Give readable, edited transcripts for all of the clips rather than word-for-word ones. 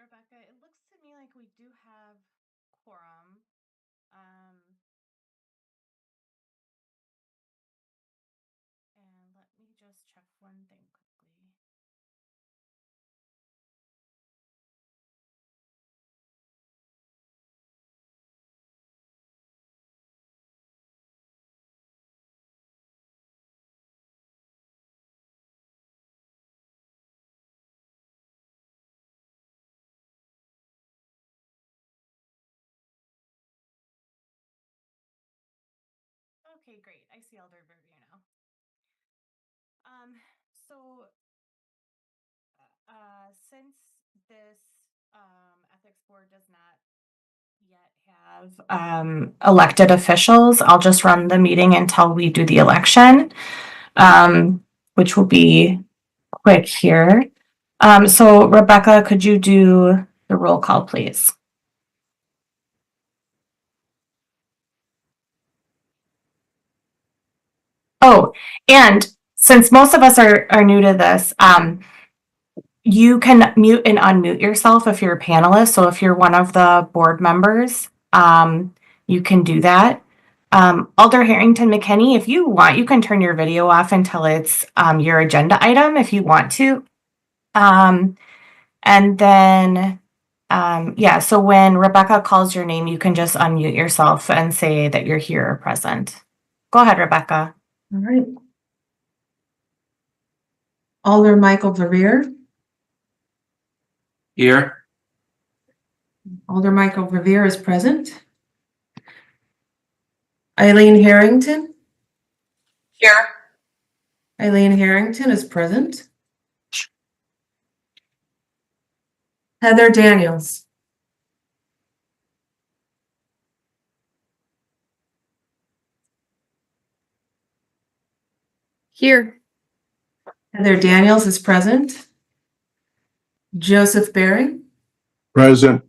Rebecca, it looks to me like we do have quorum. And let me just check one thing quickly. Okay, great. I see Elder Berger now. So since this ethics board does not yet have elected officials, I'll just run the meeting until we do the election, which will be quick here. So Rebecca, could you do the roll call, please? Oh, and since most of us are new to this, you can mute and unmute yourself if you're a panelist. So if you're one of the board members, you can do that. Alder Harrington McKinney, if you want, you can turn your video off until it's your agenda item if you want to. And then, yeah, so when Rebecca calls your name, you can just unmute yourself and say that you're here or present. Go ahead, Rebecca. All right. Alder Michael Verveer. Here. Alder Michael Verveer is present. Eileen Harrington. Here. Eileen Harrington is present. Heather Daniels. Here. Heather Daniels is present. Joseph Bering. Present.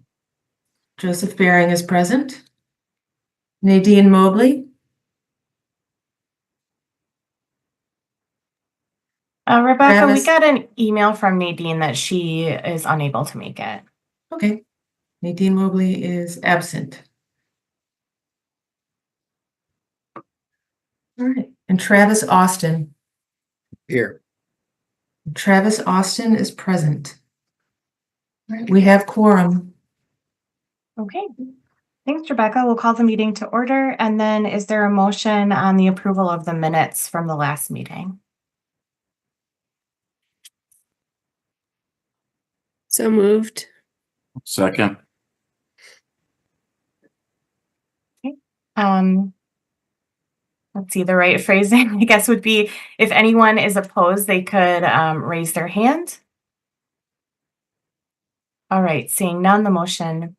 Joseph Bering is present. Nadine Mobley. Rebecca, we Travis. got an email from Nadine that she is unable to make it. Okay. Nadine Mobley is absent. All right. And Travis Austin. Here. Travis Austin is present. All right. We have quorum. Okay. Thanks, Rebecca. We'll call the meeting to order. And then is there a motion on the approval of the minutes from the last meeting? So moved. Second. Let's see, the right phrasing, I guess, would be if anyone is opposed, they could raise their hand. All right, seeing none, the motion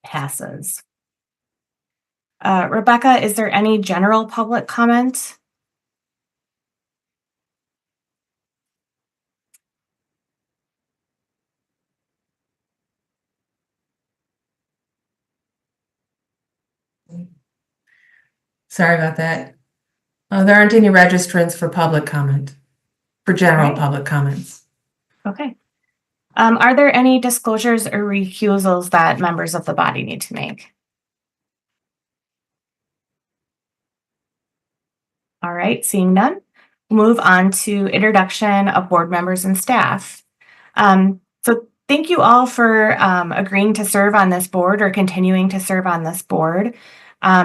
passes. Rebecca, is there any general public comment? Sorry about that. There aren't any registrants for public comment, for general Right. public comments. Okay. Are there any disclosures or recusals that members of the body need to make? All right, seeing none, move on to introduction of board members and staff. So thank you all for agreeing to serve on this board or continuing to serve on this board.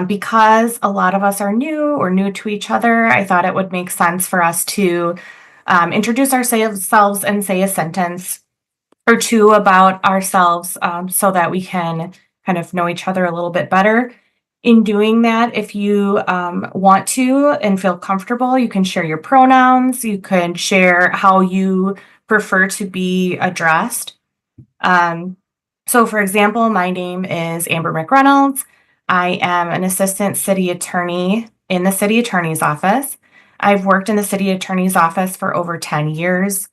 Because a lot of us are new or new to each other, I thought it would make sense for us to introduce ourselves and say a sentence or two about ourselves so that we can kind of know each other a little bit better. In doing that, if you want to and feel comfortable, you can share your pronouns. You can share how you prefer to be addressed. So for example, my name is Amber McReynolds. I am an assistant city attorney in the city attorney's office. I've worked in the city attorney's office for over 10 years,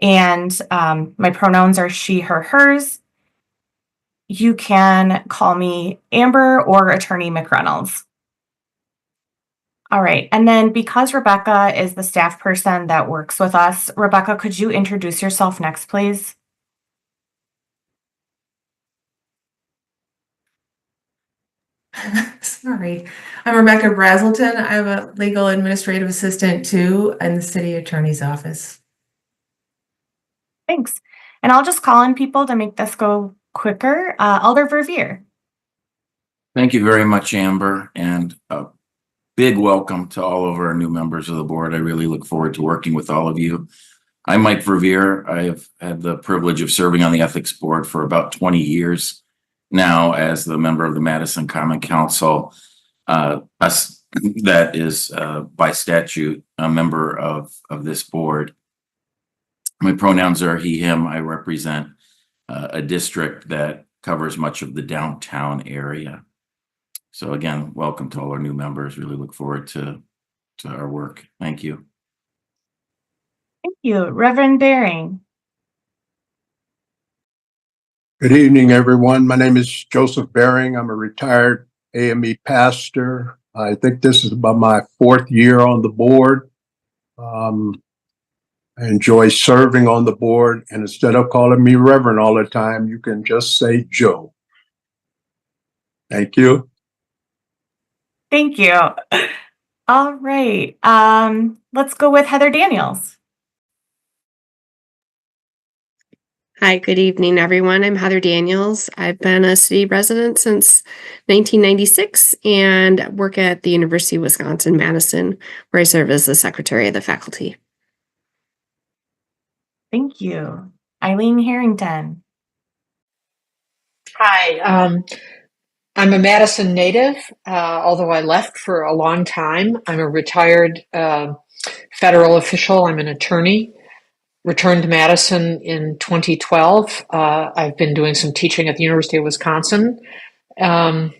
and my pronouns are she, her, hers. You can call me Amber or Attorney McReynolds. All right, and then because Rebecca is the staff person that works with us, Rebecca, could you introduce yourself next, please? Sorry. I'm Rebecca Brazelton. I'm a legal administrative assistant too in the city attorney's office. Thanks. And I'll just call on people to make this go quicker. Alder Verveer. Thank you very much, Amber, and a big welcome to all of our new members of the board. I really look forward to working with all of you. I'm Mike Verveer. I have had the privilege of serving on the ethics board for about 20 years now as the member of the Madison Common Council. That is by statute a member of this board. My pronouns are he, him. I represent a district that covers much of the downtown area. So again, welcome to all our new members. Really look forward to our work. Thank you. Thank you. Reverend Bering. Good evening, everyone. My name is Joseph Bering. I'm a retired AME pastor. I think this is about my 4th year on the board. I enjoy serving on the board, and instead of calling me Reverend all the time, you can just say Joe. Thank you. Thank you. All right. Let's go with Heather Daniels. Hi, good evening, everyone. I'm Heather Daniels. I've been a city resident since 1996 and work at the University of Wisconsin-Madison, where I serve as the secretary of the faculty. Thank you. Eileen Harrington. Hi, I'm a Madison native, although I left for a long time. I'm a retired federal official. I'm an attorney. Returned to Madison in 2012. I've been doing some teaching at the University of Wisconsin. I've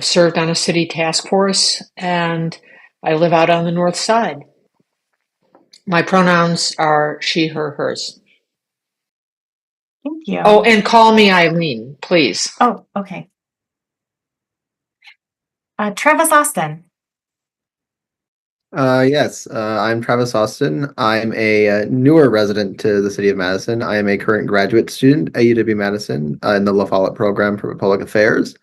served on a city task force, and I live out on the north side. My pronouns are she, her, hers. Thank you. Oh, and call me Eileen, please. Oh, okay. Travis Austin. Yes, I'm Travis Austin. I'm a newer resident to the city of Madison. I am a current graduate student at UW-Madison in the La Follette program for public affairs.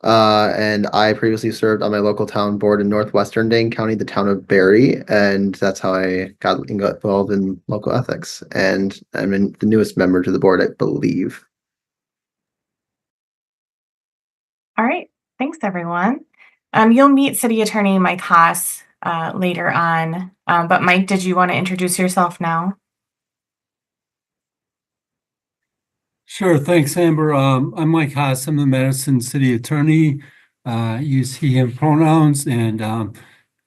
And I previously served on my local town board in northwestern Dane County, the town of Barry, and that's how I got involved in local ethics. And I'm the newest member to the board, I believe. All right. Thanks, everyone. You'll meet City Attorney Mike Haas later on. But Mike, did you want to introduce yourself now? Sure. Thanks, Amber. I'm Mike Haas. I'm the Madison City Attorney. Use he, him pronouns, and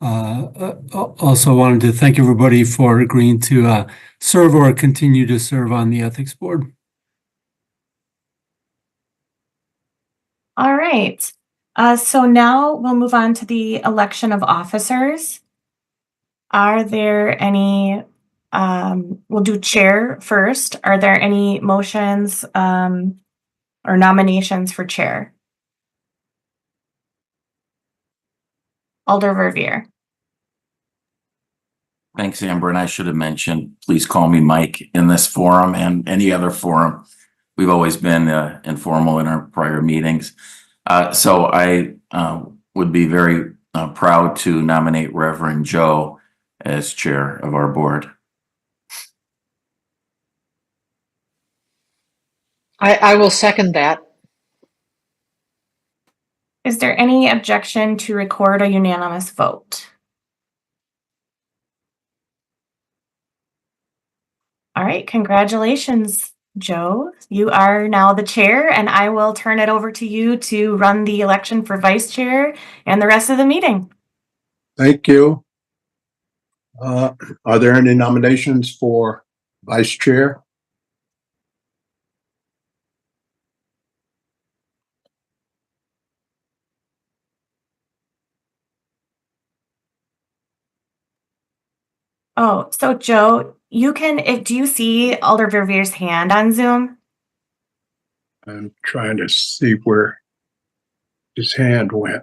also wanted to thank everybody for agreeing to serve or continue to serve on the Ethics Board. All right. So now we'll move on to the election of officers. Are there any, we'll do chair first. Are there any motions or nominations for chair? Alder Verveer. Thanks, Amber. And I should have mentioned, please call me Mike in this forum and any other forum. We've always been informal in our prior meetings. So I would be very proud to nominate Reverend Joe as chair of our board. I will second that. Is there any objection to record a unanimous vote? All right, congratulations, Joe. You are now the chair, and I will turn it over to you to run the election for vice chair and the rest of the meeting. Thank you. Are there any nominations for vice chair? Oh, so Joe, you can, do you see Alder Verveer's hand on Zoom? I'm trying to see where his hand went.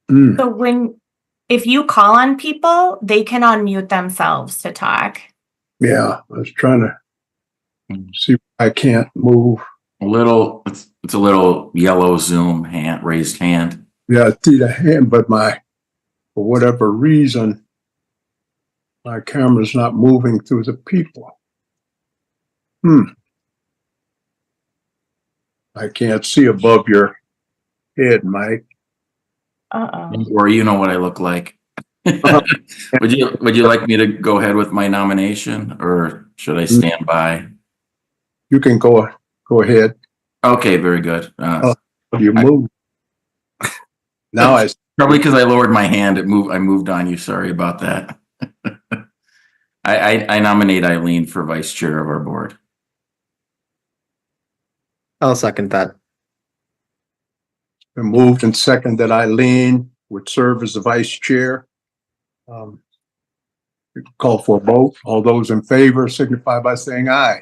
So if you call on people, they can unmute themselves to talk. Yeah, I was trying to see. I can't move. It's It's a little yellow Zoom hand, raised hand. Yeah, I see the hand, but for whatever reason, my camera's not moving through the people. I can't see above your head, Mike. Uh-oh. Or you know what I look like. Would you like me to go ahead with my nomination, or should I stand by? You can go ahead. Okay, very good. You move. Now I Probably because I lowered my hand, I moved on you. Sorry about that. I nominate Eileen for vice chair of our board. I'll second that. been moved and seconded that Eileen would serve as the vice chair. Call for a vote. All those in favor signify by saying aye.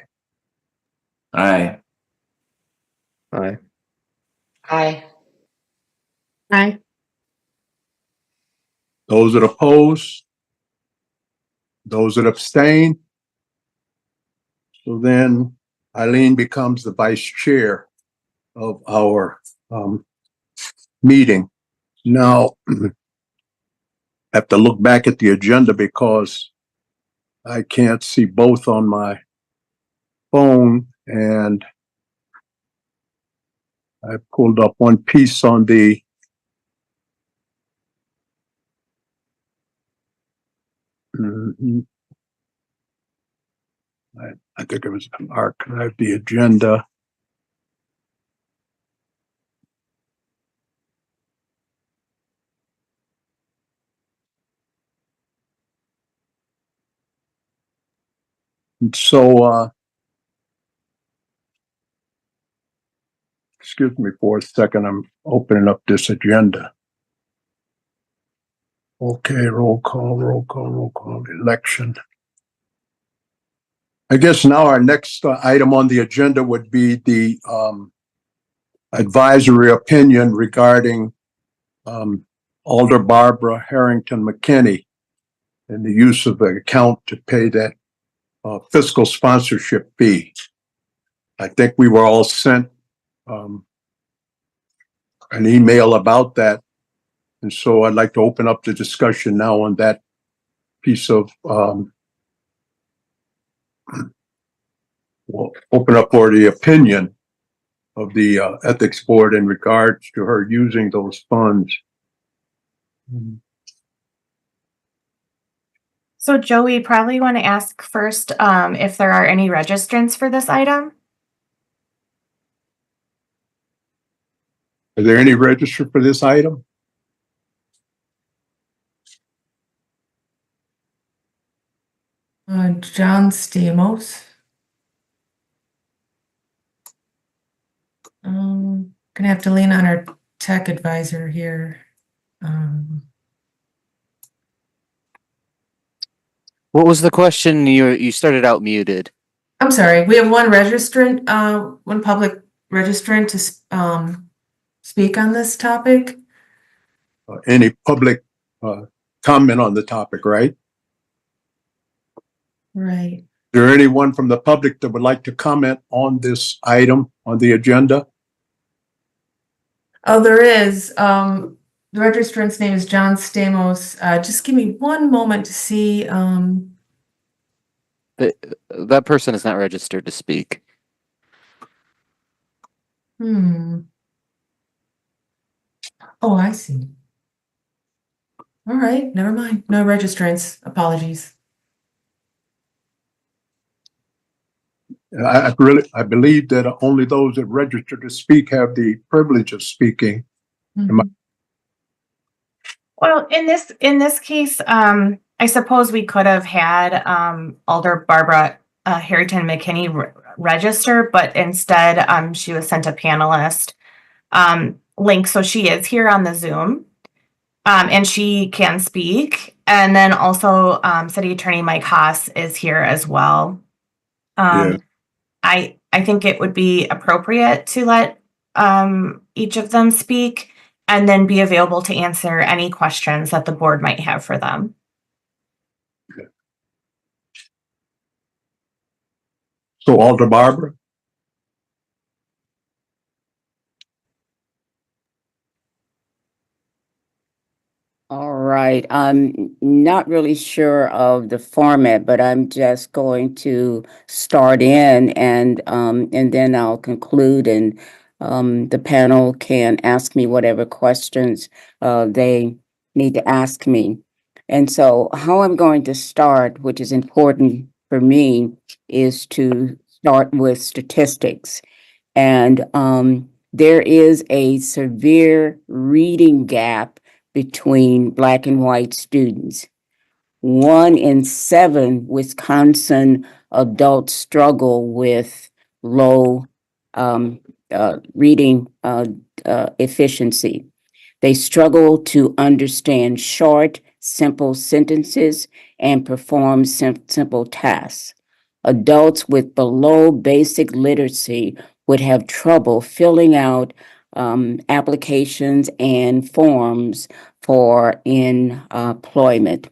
Aye. Aye. Aye. Aye. Those that oppose? Those that abstain? So then Eileen becomes the vice chair of our meeting. Now, I have to look back at the agenda because I can't see both on my phone, and I pulled up one piece on the I think it was archived the agenda. And so, excuse me for a second, I'm opening up this agenda. Okay, roll call, election. I guess now our next item on the agenda would be the advisory opinion regarding Alder Barbara Harrington McKinney and the use of the account to pay that fiscal sponsorship fee. I think we were all sent an email about that. And so I'd like to open up the discussion now on that piece of, we'll open up for the opinion of the ethics board in regards to her using those funds. So Joe, we probably want to ask first if there are any registrants for this item. Are there any registered for this item? John Stamos. Gonna have to lean on our tech advisor here. What was the question? You started out muted. I'm sorry, we have one registrant, one public registrant to speak on this topic. Any public comment on the topic, right? Right. Is there anyone from the public that would like to comment on this item on the agenda? Oh, there is. The registrant's name is John Stamos. Just give me one moment to see. That person is not registered to speak. Oh, I see. All right, never mind. No registrants. Apologies. I believe that only those that register to speak have the privilege of speaking. Mhm. Well, in this case, I suppose we could have had Alder Barbara Harrington McKinney register, but instead she was sent a panelist link, so she is here on the Zoom, and she can speak. And then also City Attorney Mike Haas is here as well. Yeah. I think it would be appropriate to let each of them speak and then be available to answer any questions that the board might have for them. So Alder Barbara? right. I'm not really sure of the format, but I'm just going to start in and then I'll conclude and the panel can ask me whatever questions they need to ask me. And so how I'm going to start, which is important for me, is to start with statistics. And there is a severe reading gap between Black and white students. 1 in 7 Wisconsin adults struggle with low reading efficiency. They struggle to understand short, simple sentences and perform simple tasks. Adults with below basic literacy would have trouble filling out applications and forms for employment.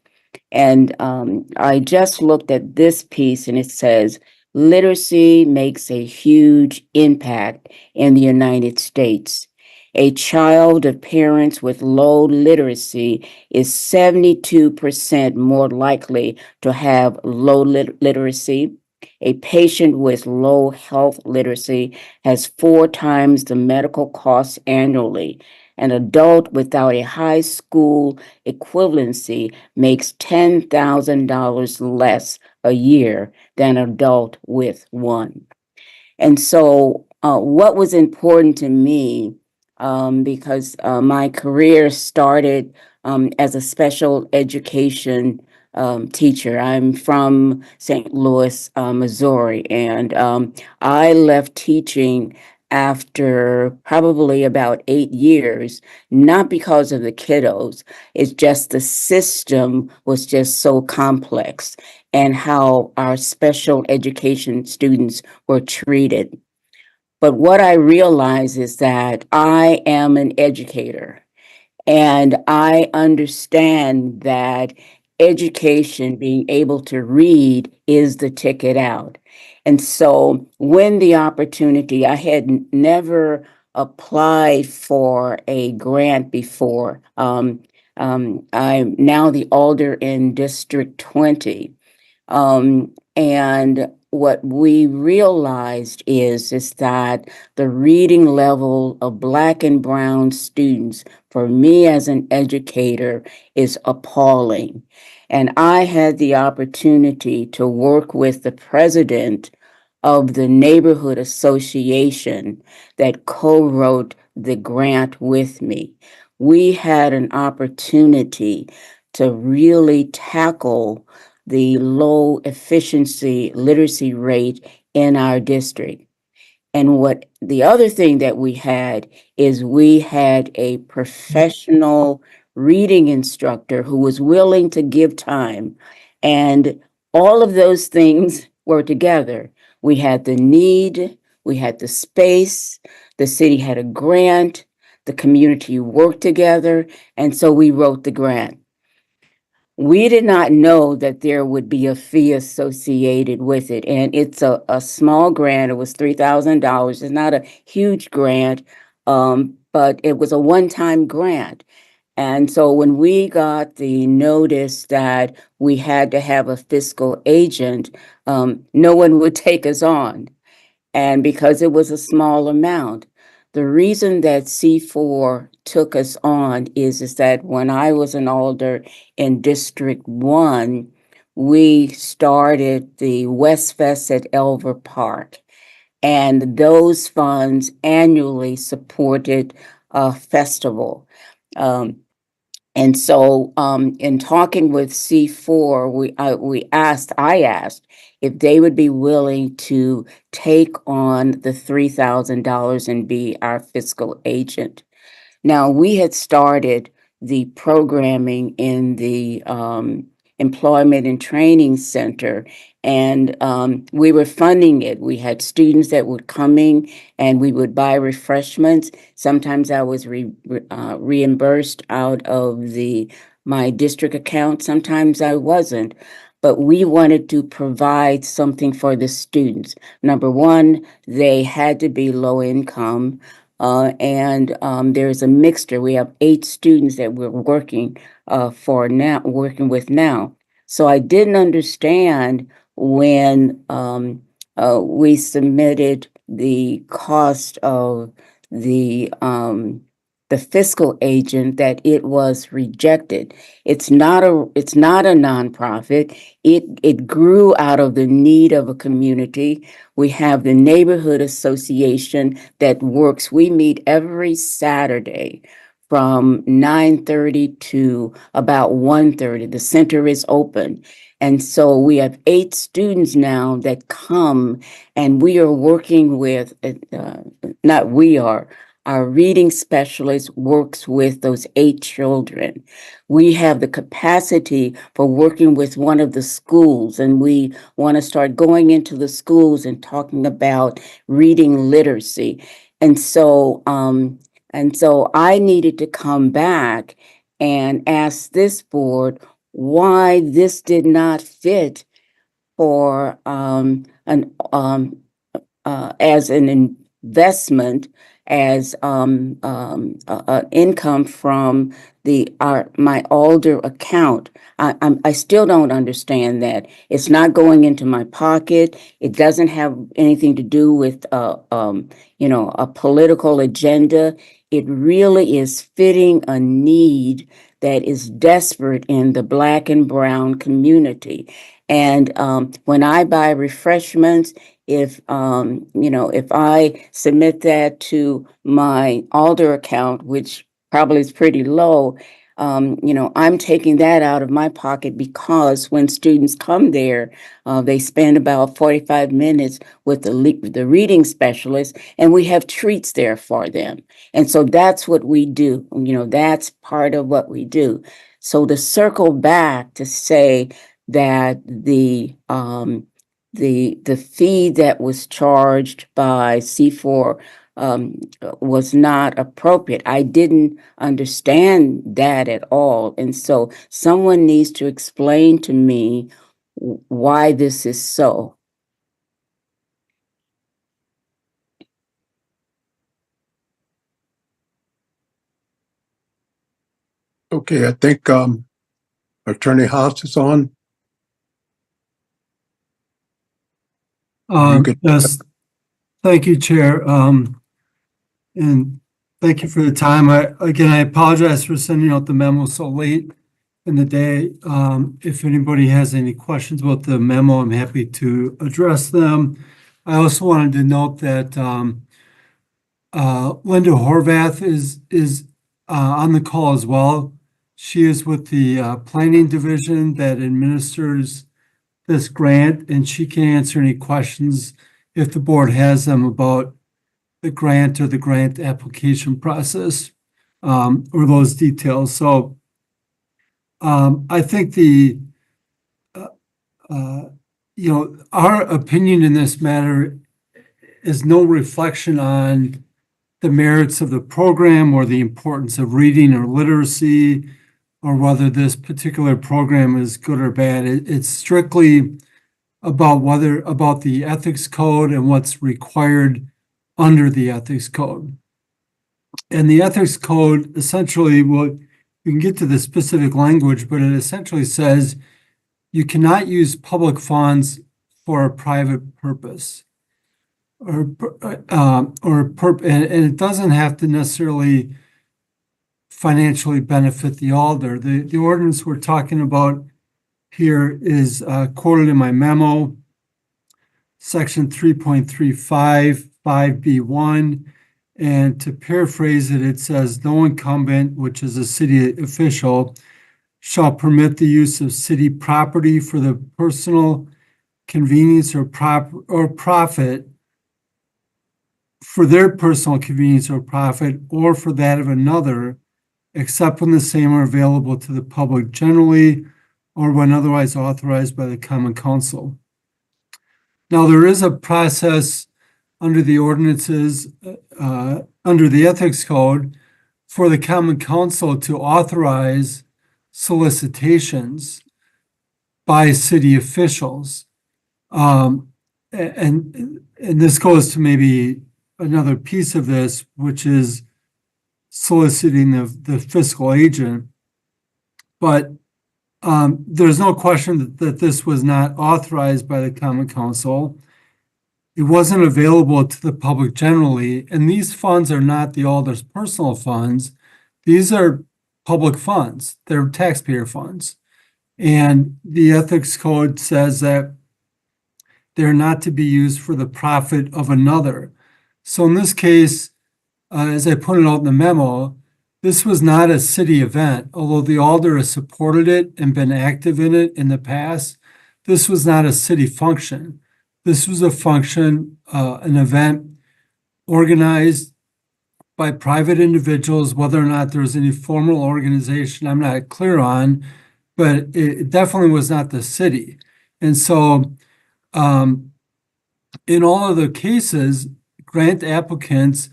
And I just looked at this piece and it says, literacy makes a huge impact in the United States. A child of parents with low literacy is 72% more likely to have low literacy. A patient with low health literacy has 4 times the medical costs annually. An adult without a high school equivalency makes $10,000 less a year than an adult with one. And so what was important to me, because my career started as a special education teacher. I'm from St. Louis, Missouri, and I left teaching after probably about 8 years, not because of the kiddos. It's just the system was just so complex and how our special education students were treated. But what I realize is that I am an educator and I understand that education, being able to read, is the ticket out. And so when the opportunity, I had never applied for a grant before. I'm now the alder in District 20. And what we realized is that the reading level of Black and brown students, for me as an educator, is appalling. And I had the opportunity to work with the president of the neighborhood association that co-wrote the grant with me. We had an opportunity to really tackle the low efficiency literacy rate in our district. And what the other thing that we had is we had a professional reading instructor who was willing to give time. And all of those things were together. We had the need, we had the space, the city had a grant, the community worked together, and so we wrote the grant. We did not know that there would be a fee associated with it. And it's a small grant. It was $3,000. It's not a huge grant, but it was a one-time grant. And so when we got the notice that we had to have a fiscal agent, no one would take us on. And because it was a small amount, the reason that C4 took us on is that when I was an alder in District 1, we started the West Fest at Elver Park. And those funds annually supported a festival. And so in talking with C4, I asked if they would be willing to take on the $3,000 and be our fiscal agent. Now, we had started the programming in the Employment and Training Center, and we were funding it. We had students that were coming and we would buy refreshments. Sometimes I was reimbursed out of my district account. Sometimes I wasn't. But we wanted to provide something for the students. Number one, they had to be low income. and there's a mixture. We have 8 students that we're working with now. So I didn't understand when we submitted the cost of the fiscal agent that it was rejected. It's not a nonprofit. It grew out of the need of a community. We have the neighborhood association that works. We meet every Saturday from 9:30 to about 1:30. The center is open. And so we have 8 students now that come, and we are working with, our reading specialist works with those 8 children. We have the capacity for working with one of the schools, and we want to start going into the schools and talking about reading literacy. And so I needed to come back and ask this board why this did not fit for as an investment, as income from my Alder account. I still don't understand that. It's not going into my pocket. It doesn't have anything to do with a political agenda. It really is fitting a need that is desperate in the Black and brown community. And when I buy refreshments, if I submit that to my Alder account, which probably is pretty low, I'm taking that out of my pocket, because when students come there, they spend about 45 minutes with the reading specialist, and we have treats there for them. And so that's what we do. That's part of what we do. So to circle back to say that the fee that was charged by C4 was not appropriate. I didn't understand that at all. And so someone needs to explain to me why this is so. Okay, I think Attorney Haas is on. You could- Yes, thank you, Chair. And thank you for the time. I apologize for sending out the memo so late in the day. If anybody has any questions about the memo, I'm happy to address them. I also wanted to note that Linda Horvath is on the call as well. She is with the planning division that administers this grant, and she can answer any questions if the board has them about the grant or the grant application process, or those details. So I think our opinion in this matter is no reflection on the merits of the program or the importance of reading or literacy, or whether this particular program is good or bad. It's strictly about the ethics code and what's required under the ethics code. And the ethics code essentially, you can get to the specific language, but it essentially says you cannot use public funds for a private purpose, and it doesn't have to necessarily financially benefit the Alder. The ordinance we're talking about here is quoted in my memo, section 3.35, 5B1. And to paraphrase it, it says, no incumbent, which is a city official, shall permit the use of city property for the personal convenience or profit, for their personal convenience or profit, or for that of another, except when the same are available to the public generally, or when otherwise authorized by the Common Council. Now, there is a process under the ordinances, under the ethics code, for the Common Council to authorize solicitations by city officials. And this goes to maybe another piece of this, which is soliciting the fiscal agent. But there's no question that this was not authorized by the Common Council. It wasn't available to the public generally, and these funds are not the alder's personal funds. These are public funds. They're taxpayer funds. And the ethics code says that they're not to be used for the profit of another. So in this case, as I pointed out in the memo, this was not a city event, although the alder has supported it and been active in it in the past. This was not a city function. This was a function, an event organized by private individuals. Whether or not there was any formal organization, I'm not clear on, but it definitely was not the city. And so in all of the cases, grant applicants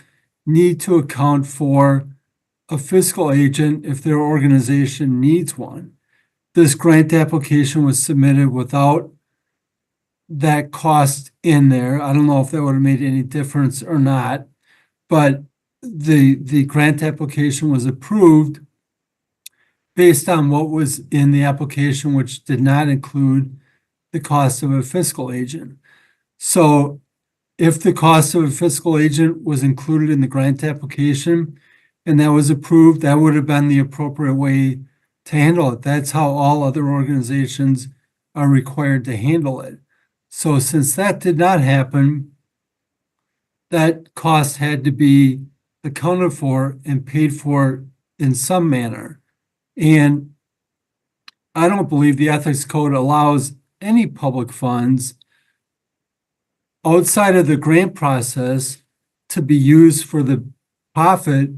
need to account for a fiscal agent if their organization needs one. This grant application was submitted without that cost in there. I don't know if that would have made any difference or not, but the grant application was approved based on what was in the application, which did not include the cost of a fiscal agent. So if the cost of a fiscal agent was included in the grant application and that was approved, that would have been the appropriate way to handle it. That's how all other organizations are required to handle it. So since that did not happen, that cost had to be accounted for and paid for in some manner. And I don't believe the ethics code allows any public funds outside of the grant process to be used for the profit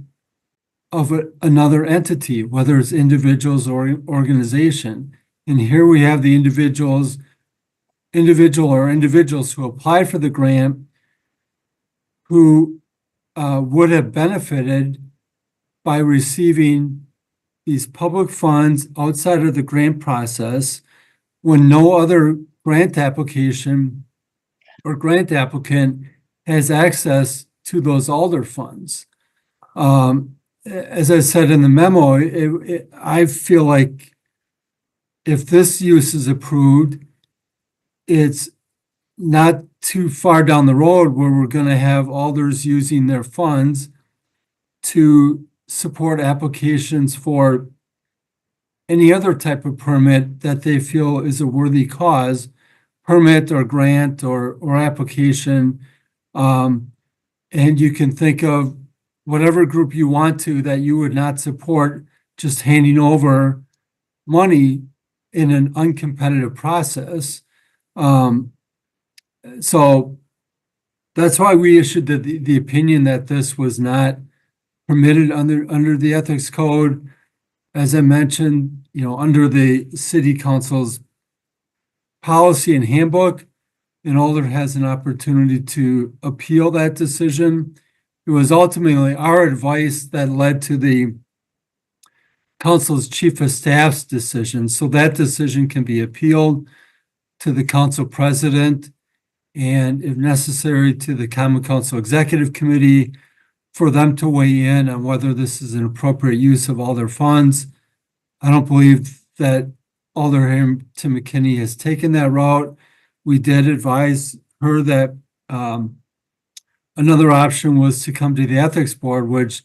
of another entity, whether it's individuals or organization. And here we have the individuals who applied for the grant who would have benefited by receiving these public funds outside of the grant process when no other grant application or grant applicant has access to those alder funds. As I said in the memo, I feel like if this use is approved, it's not too far down the road where we're going to have alders using their funds to support applications for any other type of permit that they feel is a worthy cause, permit or grant or application. And you can think of whatever group you want to that you would not support just handing over money in an uncompetitive process. So that's why we issued the opinion that this was not permitted under the ethics code. As I mentioned, under the city council's policy and handbook, an alder has an opportunity to appeal that decision. It was ultimately our advice that led to the council's chief of staff's decision. So that decision can be appealed to the council president and, if necessary, to the Common Council Executive Committee for them to weigh in on whether this is an appropriate use of all their funds. I don't believe that Alder Harrington McKinney has taken that route. We did advise her that another option was to come to the ethics board, which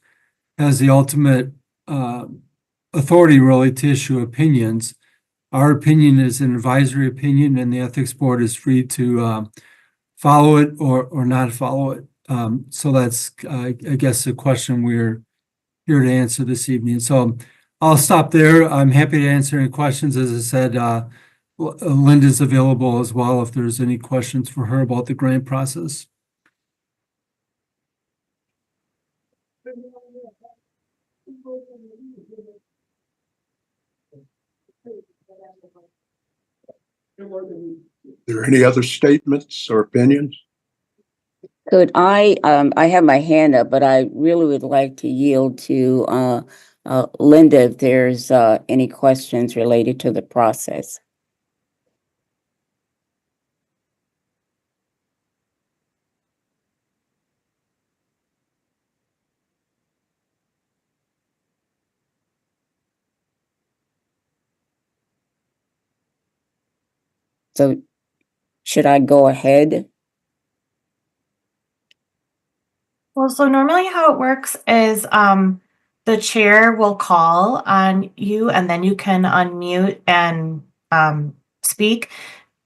has the ultimate authority really to issue opinions. Our opinion is an advisory opinion, and the ethics board is free to follow it or not follow it. So that's, I guess, the question we're here to answer this evening. So I'll stop there. I'm happy to answer any questions. As I said, Linda's available as well if there's any questions for her about the grant process. Are there any other statements or opinions? Could I have my hand up, but I really would like to yield to Linda if there's any questions related to the process. So should I go ahead? Well, so normally how it works is the chair will call on you and then you can unmute and speak.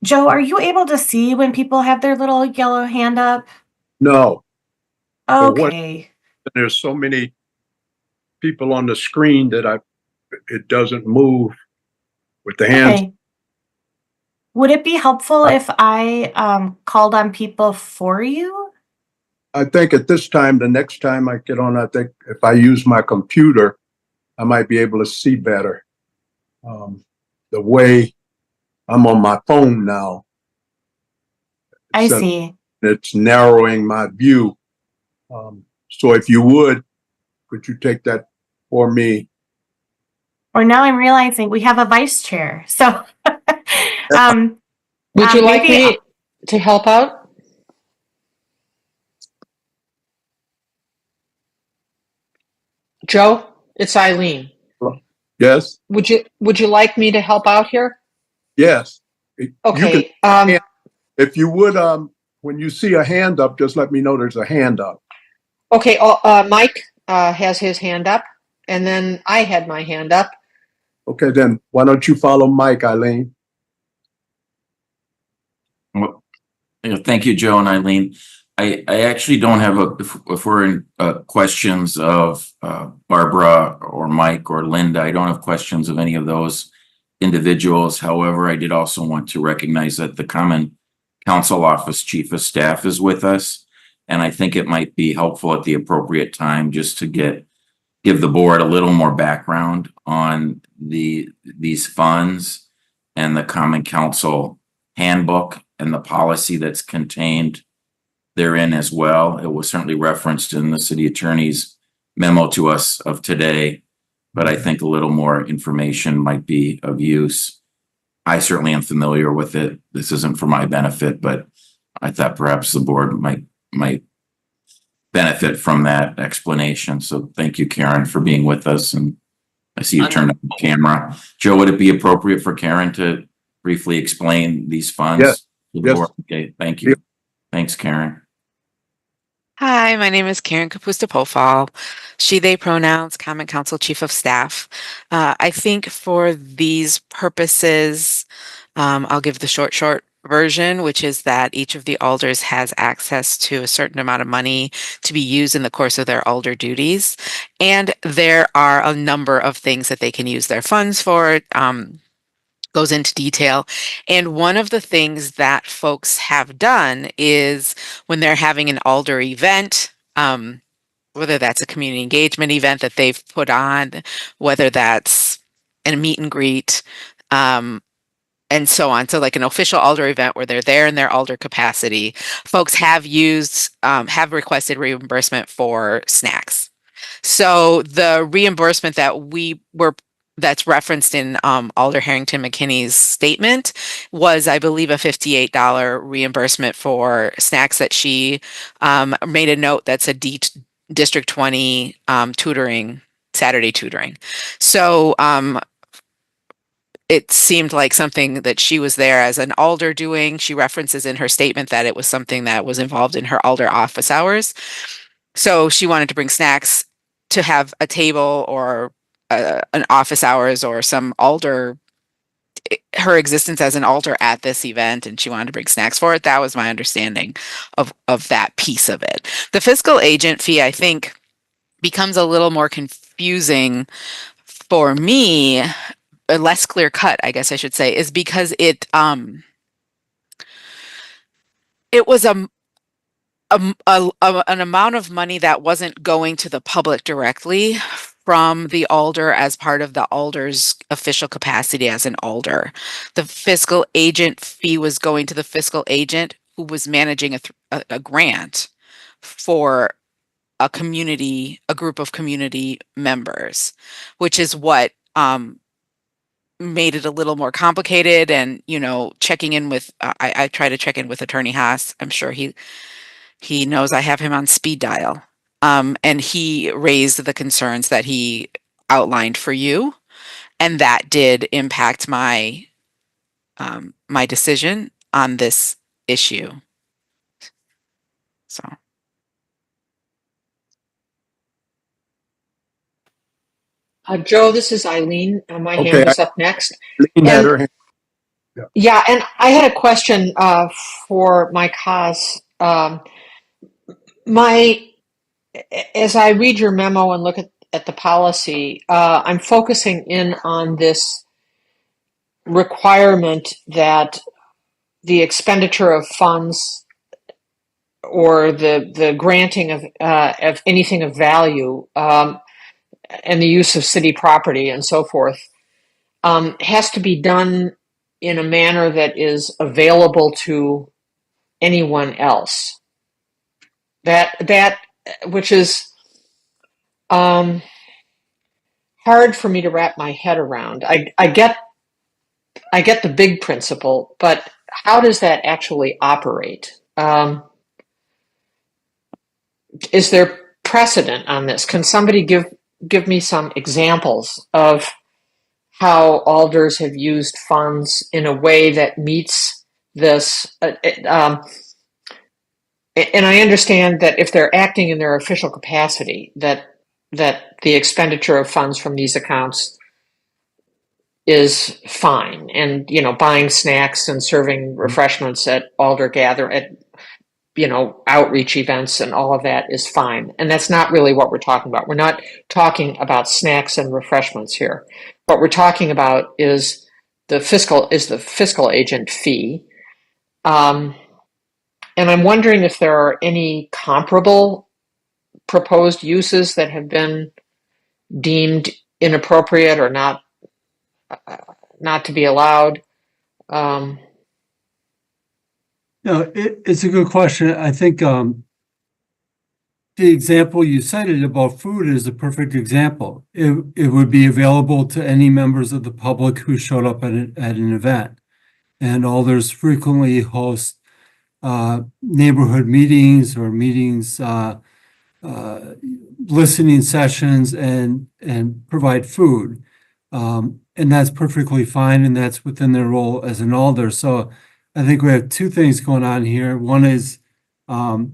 Joe, are you able to see when people have their little yellow hand up? No, But what- Okay. there's so many people on the screen that it doesn't move with the hands. Okay. Would it be helpful if I called on people for you? I think at this time, the next time I get on, I think if I use my computer, I might be able to see better. The way I'm on my phone now, I So- see. it's narrowing my view. So if you would, could you take that for me? Or now I'm realizing we have a vice chair. So Would you like maybe- me to help out? Joe, it's Eileen. Yes, Would you like me to help out here? yes. You can- Okay. If you would, when you see a hand up, just let me know there's a hand up. Okay. Mike has his hand up, and then I had my hand up. Okay, then why don't you follow Mike, Eileen? Well, thank you, Joe and Eileen. I actually don't have if we're in questions of Barbara or Mike or Linda, I don't have questions of any of those individuals. However, I did also want to recognize that the Common Council Office Chief of Staff is with us. And I think it might be helpful at the appropriate time just to give the board a little more background on these funds and the Common Council handbook and the policy that's contained therein as well. It was certainly referenced in the city attorney's memo to us of today, but I think a little more information might be of use. I certainly am familiar with it. This isn't for my benefit, but I thought perhaps the board might benefit from that explanation. So thank you, Karen, for being with us. And I see you turned on the camera. Joe, would it be appropriate for Karen to briefly explain these funds? Yes. to the Yes. board? Okay, thank you. Thanks, Karen. Hi, my name is Karen Kapusta Pofall, she, they pronouns, Common Council Chief of Staff. I think for these purposes, I'll give the short version, which is that each of the alders has access to a certain amount of money to be used in the course of their alder duties. And there are a number of things that they can use their funds for. Goes into detail. And one of the things that folks have done is when they're having an alder event, whether that's a community engagement event that they've put on, whether that's a meet and greet, and so on. So like an official alder event where they're there in their alder capacity, folks have requested reimbursement for snacks. So the reimbursement that's referenced in Alder Harrington McKinney's statement was, I believe, a $58 reimbursement for snacks that she made a note that's a District 20 tutoring, Saturday tutoring. So it seemed like something that she was there as an alder doing. She references in her statement that it was something that was involved in her alder office hours. So she wanted to bring snacks to have a table or an office hours or some alder, her existence as an alder at this event, and she wanted to bring snacks for it. That was my understanding of that piece of it. The fiscal agent fee, I think, becomes a little more confusing for me, less clear cut, I guess I should say, is because it was an amount of money that wasn't going to the public directly from the alder as part of the alder's official capacity as an alder. The fiscal agent fee was going to the fiscal agent who was managing a grant for a group of community members, which is what made it a little more complicated. And, checking in with, I try to check in with Attorney Haas. I'm sure he knows I have him on speed dial. And he raised the concerns that he outlined for you. And that did impact my my decision on this issue. So. Joe, this is Eileen. My Okay, hand was up next. Eileen had And- her hand. Yeah, and I had a question for my cause. As I read your memo and look at the policy, I'm focusing in on this requirement that the expenditure of funds or the granting of anything of value and the use of city property and so forth has to be done in a manner that is available to anyone else. That which is hard for me to wrap my head around. I get the big principle, but how does that actually operate? Is there precedent on this? Can somebody give me some examples of how alders have used funds in a way that meets this? And I understand that if they're acting in their official capacity, that the expenditure of funds from these accounts is fine, and buying snacks and serving refreshments at alder outreach events and all of that is fine. And that's not really what we're talking about. We're not talking about snacks and refreshments here. What we're talking about is the fiscal agent fee. And I'm wondering if there are any comparable proposed uses that have been deemed inappropriate or not to be allowed. It's a good question. I think the example you cited about food is a perfect example. It would be available to any members of the public who showed up at an event. And alders frequently host neighborhood meetings or meetings, listening sessions and provide food. And that's perfectly fine, and that's within their role as an alder. So I think we have two things going on here. One is, there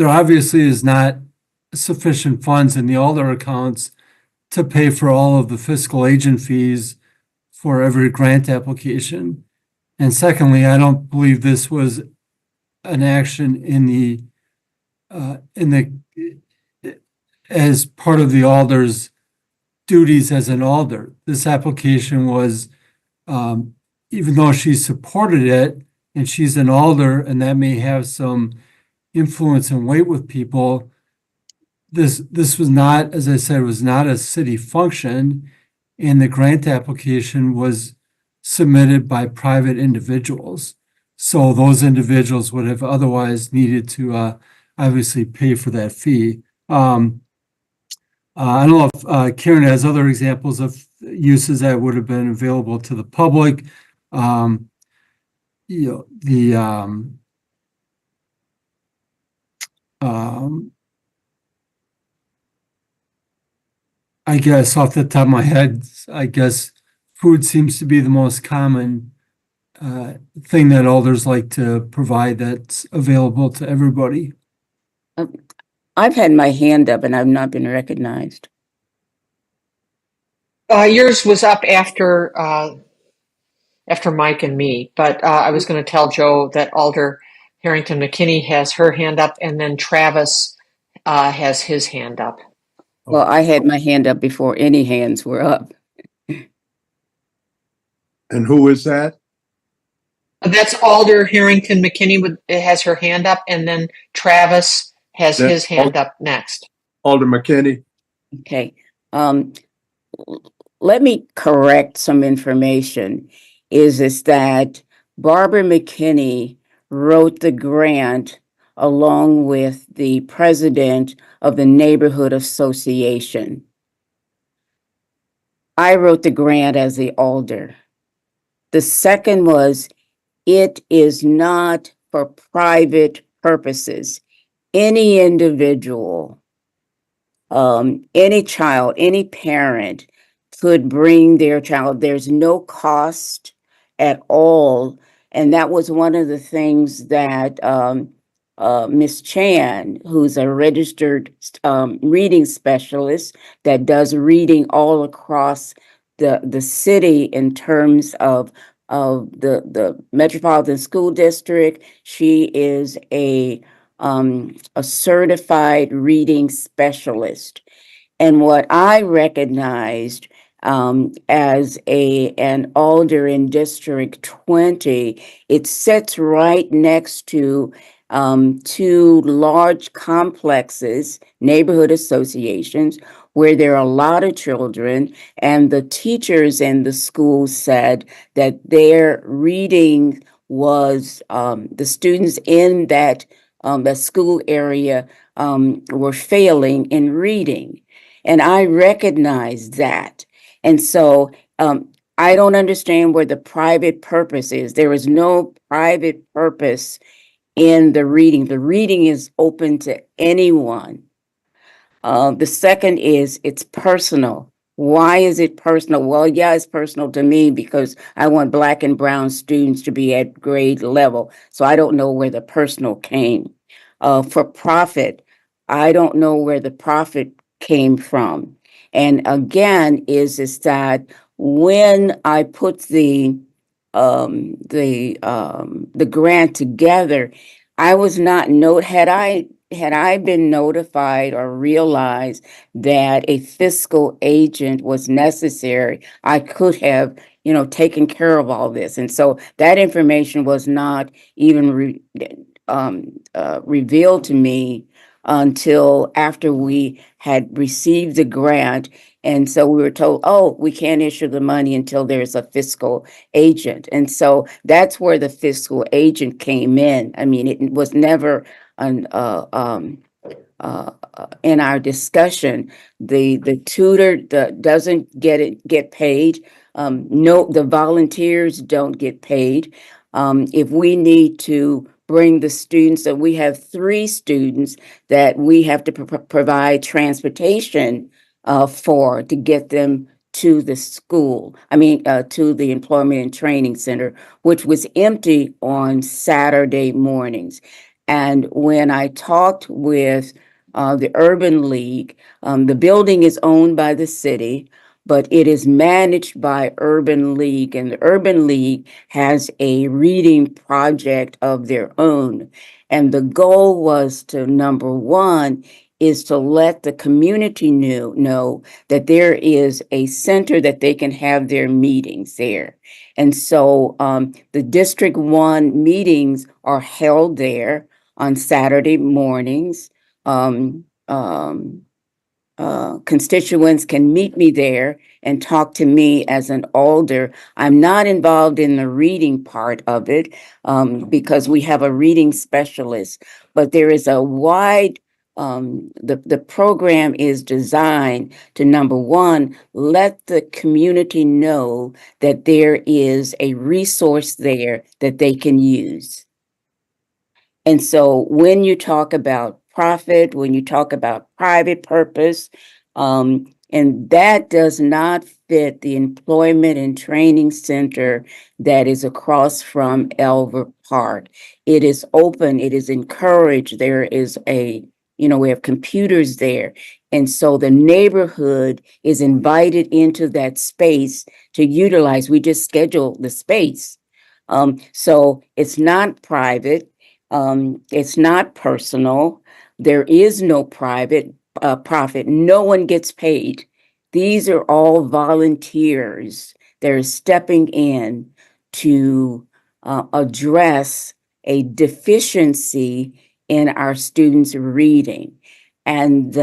obviously is not sufficient funds in the alder accounts to pay for all of the fiscal agent fees for every grant application. And secondly, I don't believe this was an action as part of the alder's duties as an alder. This application was, even though she supported it and she's an alder and that may have some influence and weight with people, this was not, as I said, was not a city function, and the grant application was submitted by private individuals. So those individuals would have otherwise needed to obviously pay for that fee. I don't know if Karen has other examples of uses that would have been available to the public. I guess off the top of my head, I guess food seems to be the most common thing that alders like to provide that's available to everybody. I've had my hand up and I've not been recognized. Yours was up after Mike and me, but I was going to tell Joe that Alder Harrington McKinney has her hand up, and then Travis has his hand up. Well, I had my hand up before any hands were up. And who is that? That's Alder Harrington McKinney has her hand up, and then Travis has his hand up next. Alder McKinney. Okay. Let me correct some information. Is that Barbara McKinney wrote the grant along with the president of the neighborhood association. I wrote the grant as the alder. The second was, it is not for private purposes. Any individual, any child, any parent could bring their child. There's no cost at all. And that was one of the things that Ms. Chan, who's a registered reading specialist that does reading all across the city in terms of the Metropolitan School District. She is a certified reading specialist. And what I recognized as an alder in District 20, it sits right next to two large complexes, neighborhood associations, where there are a lot of children, and the teachers in the school said that their reading was the students in that school area were failing in reading. And I recognize that. And so I don't understand where the private purpose is. There is no private purpose in the reading. The reading is open to anyone. The second is it's personal. Why is it personal? Well, yeah, it's personal to me because I want Black and brown students to be at grade level. So I don't know where the personal came. For profit, I don't know where the profit came from. And again, is that when I put the grant together, I was not had I been notified or realized that a fiscal agent was necessary, I could have, taken care of all this. And so that information was not even revealed to me until after we had received the grant. And so we were told, oh, we can't issue the money until there's a fiscal agent. And so that's where the fiscal agent came in. I mean, it was never in our discussion. The tutor doesn't get paid. No, the volunteers don't get paid. If we need to bring the students, so we have 3 students that we have to provide transportation for to get them to the school, to the Employment and Training Center, which was empty on Saturday mornings. And when I talked with the Urban League, the building is owned by the city, but it is managed by Urban League, and the Urban League has a reading project of their own. And the goal was to, number one, is to let the community know that there is a center that they can have their meetings there. And so the District 1 meetings are held there on Saturday mornings. Constituents can meet me there and talk to me as an alder. I'm not involved in the reading part of it because we have a reading specialist, but there is a wide, the program is designed to, number one, let the community know that there is a resource there that they can use. And so when you talk about profit, when you talk about private purpose, and that does not fit the Employment and Training Center that is across from Elver Park. It is open, it is encouraged. There is we have computers there. And so the neighborhood is invited into that space to utilize. We just schedule the space. So it's not private. It's not personal. There is no private profit. No one gets paid. These are all volunteers. They're stepping in to address a deficiency in our students' reading. And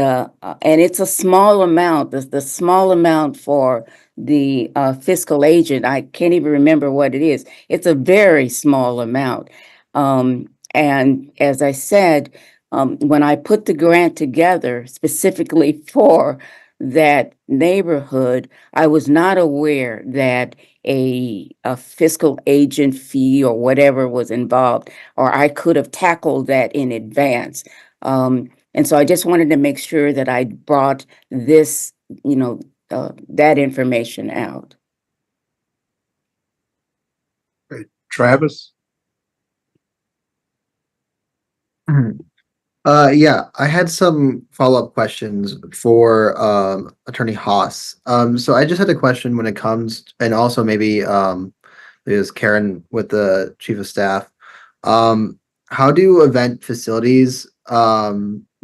it's a small amount, the small amount for the fiscal agent. I can't even remember what it is. It's a very small amount. And as I said, when I put the grant together specifically for that neighborhood, I was not aware that a fiscal agent fee or whatever was involved, or I could have tackled that in advance. And so I just wanted to make sure that I brought this, that information out. Travis? Yeah, I had some follow-up questions for Attorney Haas. So I just had a question when it comes, and also maybe there's Karen with the Chief of Staff. How do event facilities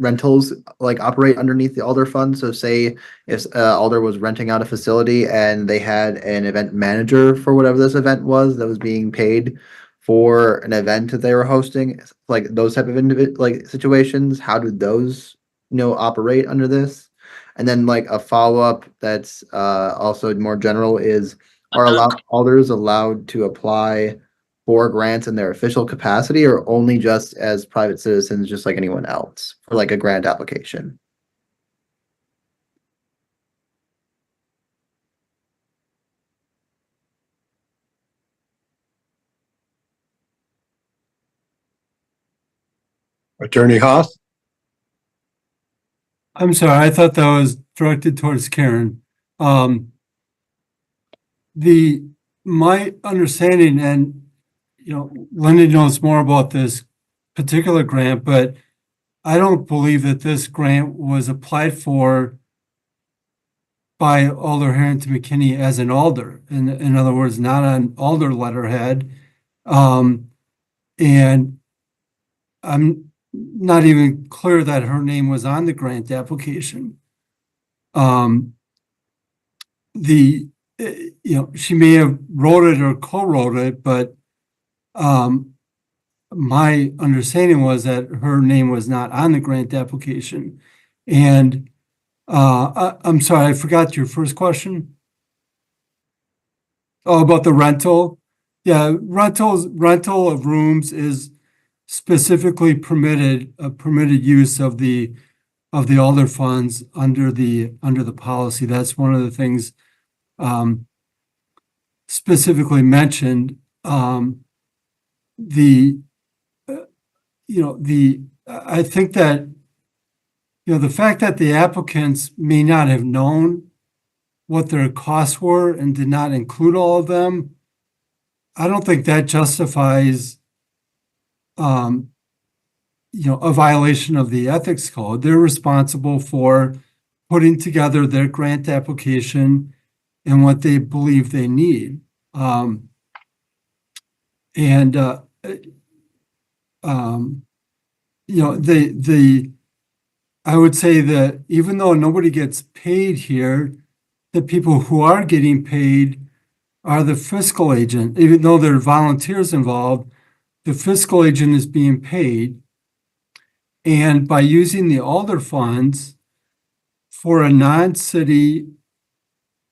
rentals like operate underneath the Alder Fund? So say if Alder was renting out a facility and they had an event manager for whatever this event was that was being paid for an event that they were hosting, like those type of like situations, how do those, operate under this? And then like a follow-up that's also more general is, are alders allowed to apply for grants in their official capacity or only just as private citizens, just like anyone else, for like a grant application? Attorney Haas? I'm sorry, I thought that was directed towards Karen. My understanding, and Linda knows more about this particular grant, but I don't believe that this grant was applied for by Alder Harrington McKinney as an alder. In other words, not on alder letterhead. And I'm not even clear that her name was on the grant application. She may have wrote it or co-wrote it, but my understanding was that her name was not on the grant application. And I'm sorry, I forgot your first question. Oh, about the rental. Yeah, rental of rooms is specifically permitted use of the Alder funds under the policy. That's one of the things specifically mentioned. I think that the fact that the applicants may not have known what their costs were and did not include all of them, I don't think that justifies a violation of the ethics code. They're responsible for putting together their grant application and what they believe they need. I would say that even though nobody gets paid here, the people who are getting paid are the fiscal agent. Even though there are volunteers involved, the fiscal agent is being paid. And by using the Alder funds for a non-city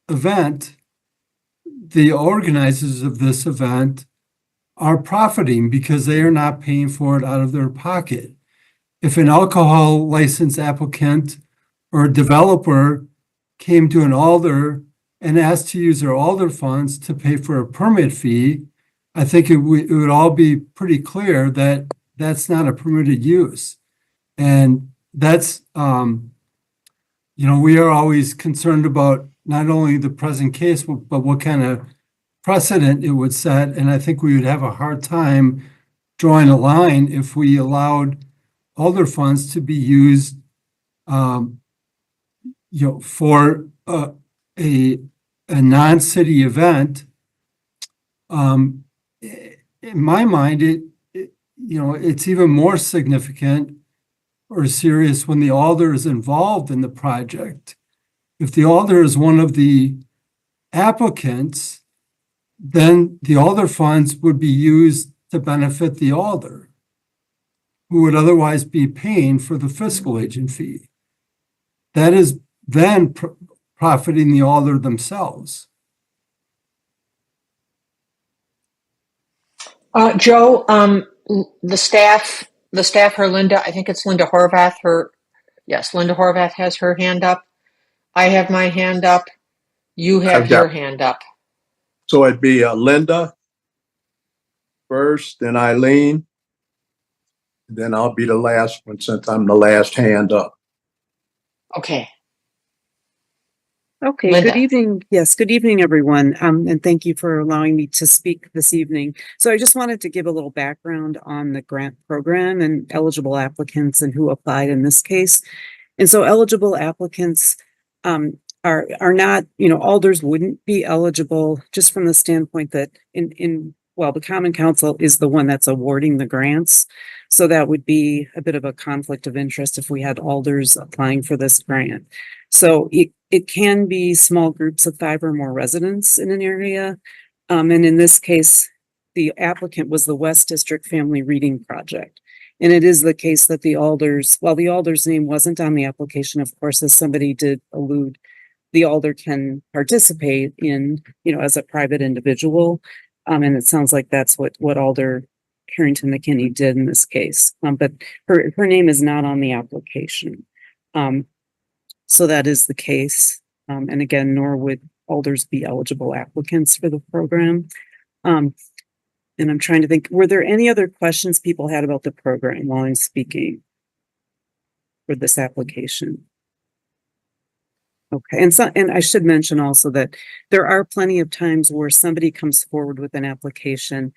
event, the organizers of this event are profiting because they are not paying for it out of their pocket. If an alcohol license applicant or developer came to an Alder and asked to use their Alder funds to pay for a permit fee, I think it would all be pretty clear that that's not a permitted use. And that's, we are always concerned about not only the present case, but what kind of precedent it would set. And I think we would have a hard time drawing a line if we allowed Alder funds to be used, for a non-city event. In my mind, it's even more significant or serious when the Alder is involved in the project. If the Alder is one of the applicants, then the Alder funds would be used to benefit the Alder, who would otherwise be paying for the fiscal agent fee. That is then profiting the Alder themselves. Joe, the staff, her Linda, I think it's Linda Horvath, Linda Horvath has her hand up. I have my hand up. You have your hand up. So it'd be Linda first, then Eileen. Then I'll be the last one since I'm the last hand up. Okay. Okay, Linda. good evening. Yes, good evening, everyone. And thank you for allowing me to speak this evening. So I just wanted to give a little background on the grant program and eligible applicants and who applied in this case. And so eligible applicants are not, alders wouldn't be eligible just from the standpoint that the Common Council is the one that's awarding the grants. So that would be a bit of a conflict of interest if we had alders applying for this grant. So it can be small groups of 5 or more residents in an area. And in this case, the applicant was the West District Family Reading Project. And it is the case that the alders, while the alder's name wasn't on the application, of course, as somebody did allude, the alder can participate in, as a private individual. And it sounds like that's what Alder Harrington McKinney did in this case. But her name is not on the application. So that is the case. And again, nor would alders be eligible applicants for the program. And I'm trying to think, were there any other questions people had about the program while I'm speaking for this application? Okay, and I should mention also that there are plenty of times where somebody comes forward with an application,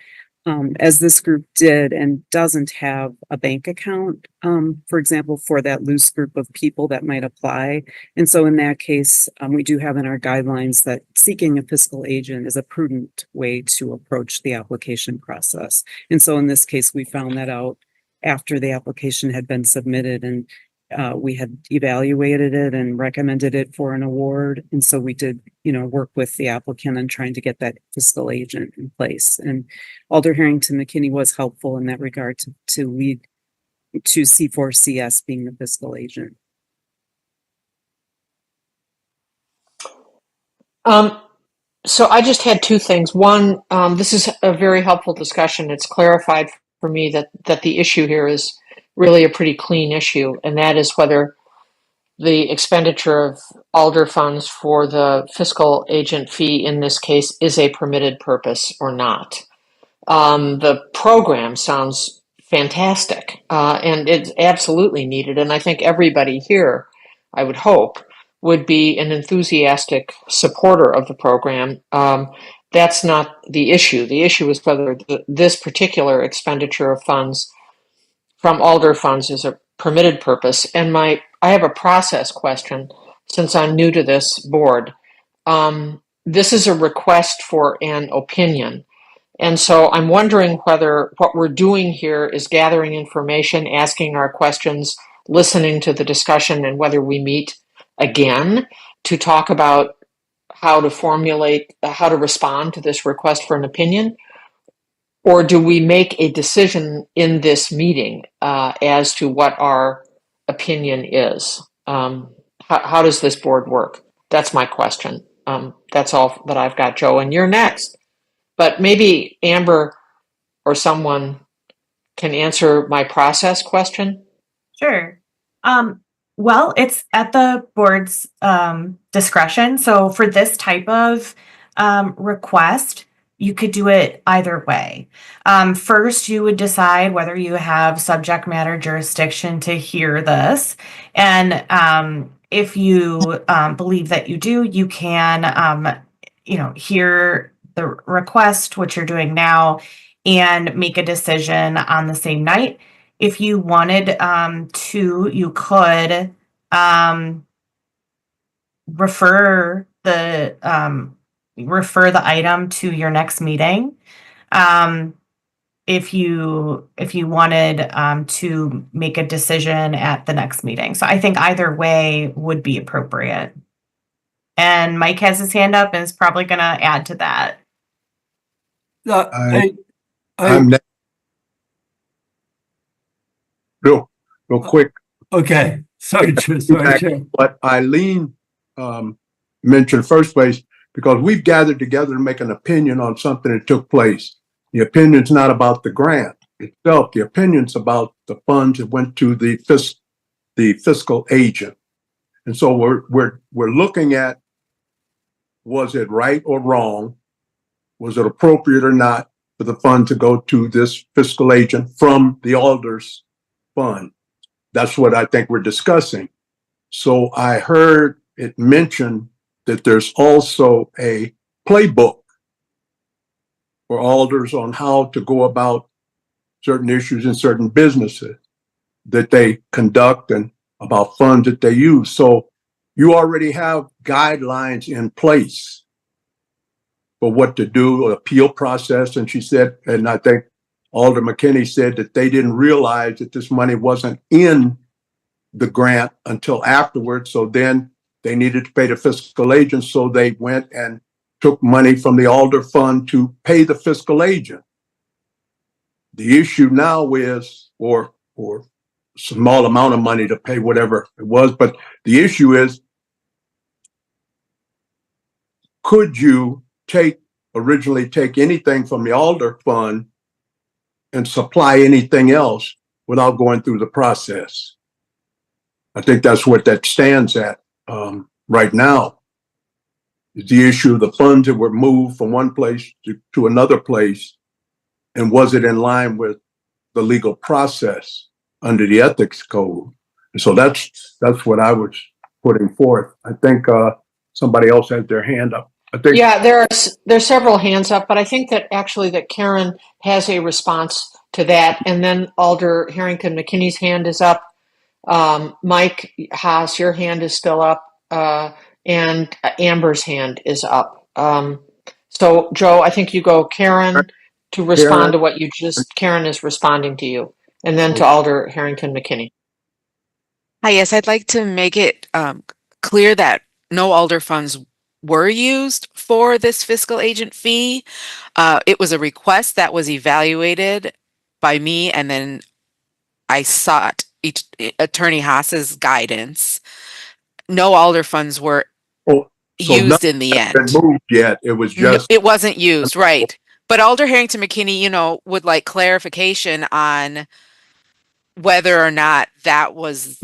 as this group did, and doesn't have a bank account, for example, for that loose group of people that might apply. And so in that case, we do have in our guidelines that seeking a fiscal agent is a prudent way to approach the application process. And so in this case, we found that out after the application had been submitted, and we had evaluated it and recommended it for an award. And so we did, work with the applicant on trying to get that fiscal agent in place. And Alder Harrington McKinney was helpful in that regard to lead to C4CS being the fiscal agent. So I just had 2 things. One, this is a very helpful discussion. It's clarified for me that the issue here is really a pretty clean issue, and that is whether the expenditure of alder funds for the fiscal agent fee in this case is a permitted purpose or not. The program sounds fantastic, and it's absolutely needed, and I think everybody here, I would hope, would be an enthusiastic supporter of the program. That's not the issue. The issue is whether this particular expenditure of funds from alder funds is a permitted purpose. And I have a process question since I'm new to this board. This is a request for an opinion. And so I'm wondering whether what we're doing here is gathering information, asking our questions, listening to the discussion, and whether we meet again to talk about how to respond to this request for an opinion. Or do we make a decision in this meeting as to what our opinion is? How does this board work? That's my question. That's all that I've got, Joe, and you're next. But maybe Amber or someone can answer my process question. Sure. Well, it's at the board's discretion. So for this type of request, you could do it either way. First, you would decide whether you have subject matter jurisdiction to hear this. And if you believe that you do, you can, hear the request, which you're doing now, and make a decision on the same night. If you wanted to, you could refer the item to your next meeting. If you wanted to make a decision at the next meeting. So I think either way would be appropriate. And Mike has his hand up and is probably going to add to that. I'm next. Real quick. Okay, sorry, Chair. What Eileen mentioned first place, because we've gathered together to make an opinion on something that took place. The opinion's not about the grant itself. The opinion's about the funds that went to the fiscal agent. And so we're looking at, was it right or wrong? Was it appropriate or not for the fund to go to this fiscal agent from the alder's fund? That's what I think we're discussing. So I heard it mentioned that there's also a playbook for alders on how to go about certain issues in certain businesses that they conduct and about funds that they use. So you already have guidelines in place for what to do, appeal process. And she said, and I think Alder McKinney said that they didn't realize that this money wasn't in the grant until afterwards. So then they needed to pay the fiscal agent. So they went and took money from the Alder fund to pay the fiscal agent. The issue now is, or small amount of money to pay whatever it was, but the issue is, could you originally take anything from the Alder fund and supply anything else without going through the process? I think that's what that stands at right now. Is the issue of the funds that were moved from one place to another place, and was it in line with the legal process under the ethics code? And so that's what I was putting forth. I think somebody else has their hand up. I think Yeah, there's several hands up, but I think that actually that Karen has a response to that, and then Alder Harrington McKinney's hand is up. Mike Haas, your hand is still up, and Amber's hand is up. So Joe, I think you go Karen to respond to what you Karen is responding to you, and then to Alder Harrington McKinney. Hi, yes, I'd like to make it clear that no Alder funds were used for this fiscal agent fee. It was a request that was evaluated by me, and then I sought Attorney Haas's guidance. No Alder funds were used in the end. Been moved yet. It was just it wasn't used, right? But Alder Harrington McKinney, would like clarification on whether or not that was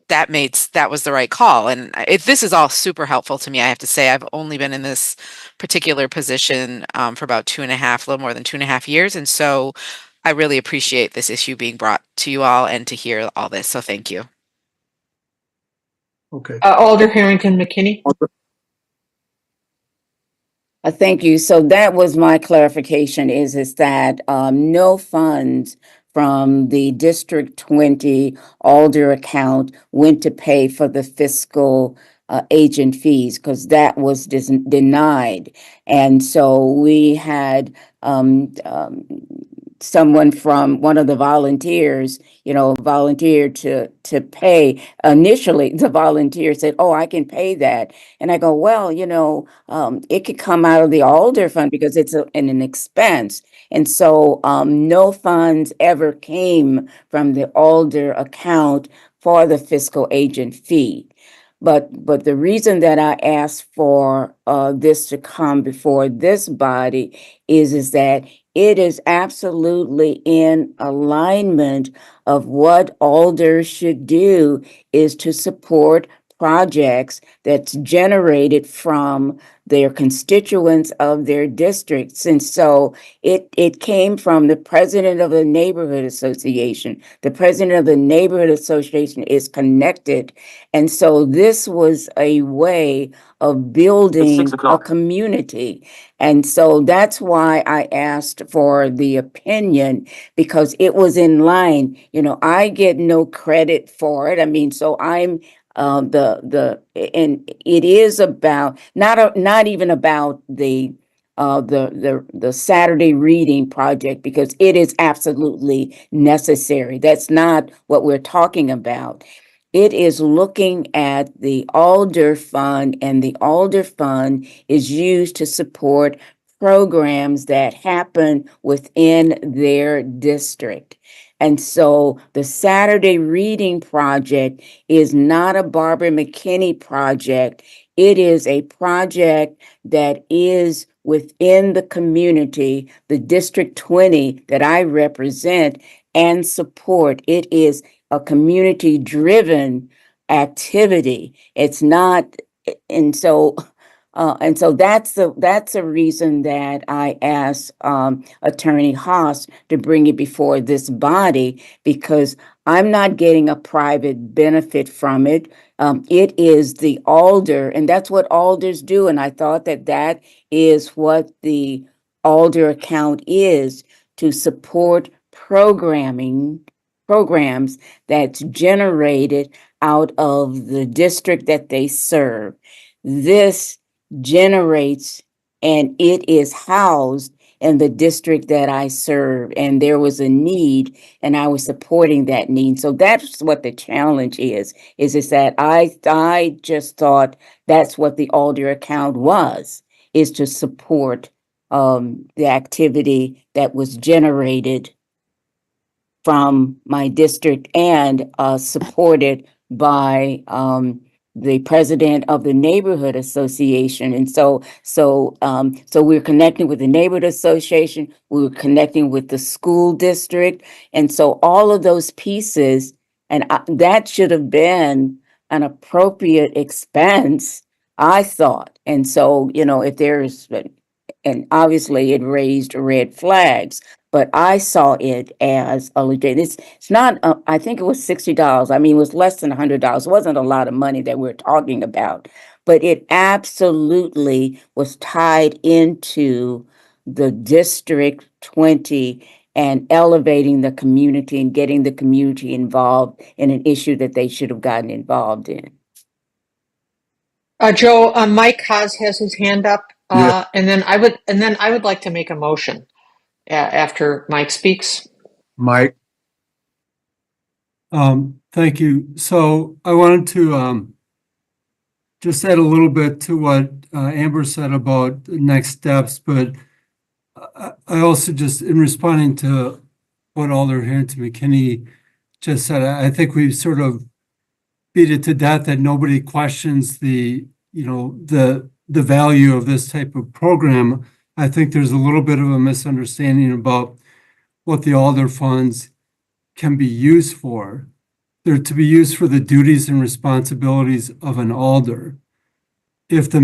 that was the right call. And this is all super helpful to me. I have to say, I've only been in this particular position for about a little more than 2.5 years, and so I really appreciate this issue being brought to you all and to hear all this. So thank you. okay. Alder Harrington McKinney. Thank you. So that was my clarification is that no funds from the District 20 Alder account went to pay for the fiscal agent fees, because that was denied. And so we had someone from one of the volunteers, volunteered to pay. Initially, the volunteer said, "Oh, I can pay that." And I go, "Well, it could come out of the Alder fund because it's an expense." And so no funds ever came from the Alder account for the fiscal agent fee. But the reason that I asked for this to come before this body is that it is absolutely in alignment of what Alder should do, is to support projects that's generated from their constituents of their districts. And so it came from the president of the neighborhood association. The president of the neighborhood association is connected. And so this was a way of building a community. And so that's why I asked for the opinion, because it was in line. I get no credit for it. I mean, so I'm and it is about not even about the Saturday reading project, because it is absolutely necessary. That's not what we're talking about. It is looking at the Alder Fund, and the Alder Fund is used to support programs that happen within their district. And so the Saturday Reading Project is not a Barbara McKinney project. It is a project that is within the community, the District 20 that I represent and support. It is a community-driven activity. It's not, and so that's the reason that I asked Attorney Haas to bring it before this body, because I'm not getting a private benefit from it. It is the alder, and that's what alders do. And I thought that that is what the alder account is, to support programs that's generated out of the district that they serve. This generates and it is housed in the district that I serve, and there was a need and I was supporting that need. So that's what the challenge is that I just thought that's what the Alder account is to support the activity that was generated from my district and supported by the president of the neighborhood association. And so we're connecting with the neighborhood association, we were connecting with the school district. And so all of those pieces, and that should have been an appropriate expense, I thought. And so, if there's, and obviously it raised red flags, but I saw it as a legit. It's not. I think it was $60. I mean, it was less than $100. It wasn't a lot of money that we're talking about, but it absolutely was tied into the District 20 and elevating the community and getting the community involved in an issue that they should have gotten involved in. Joe, Mike Haas has his hand up, Yeah. and then I would like to make a motion after Mike speaks. Mike, Thank you. So I wanted to just add a little bit to what Amber said about the next steps, but I also just, in responding to what Alder Harrington McKinney just said, I think we've sort of beat it to death that nobody questions the value of this type of program. I think there's a little bit of a misunderstanding about what the Alder funds can be used for. They're to be used for the duties and responsibilities of an alder. If the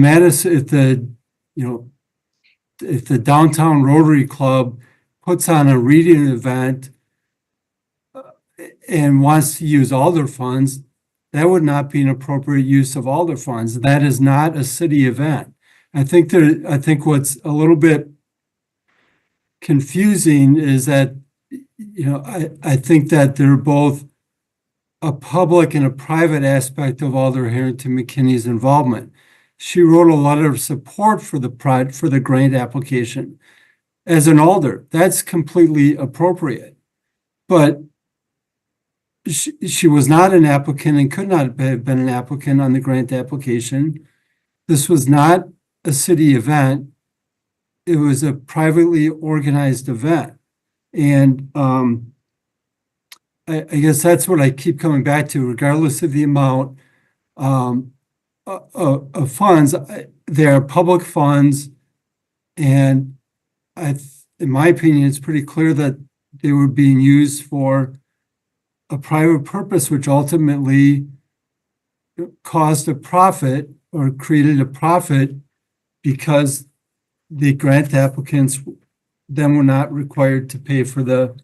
downtown Rotary Club puts on a reading event and wants to use alder funds, that would not be an appropriate use of alder funds. That is not a city event. I think what's a little bit confusing is that, I think that they're both a public and a private aspect of Alder Harrington McKinney's involvement. She wrote a letter of support for the grant application as an alder. That's completely appropriate. But she was not an applicant and could not have been an applicant on the grant application. This was not a city event. It was a privately organized event. And I guess that's what I keep coming back to, regardless of the amount of funds. They are public funds. And in my opinion, it's pretty clear that they were being used for a private purpose, which ultimately caused a profit or created a profit because the grant applicants then were not required to pay for the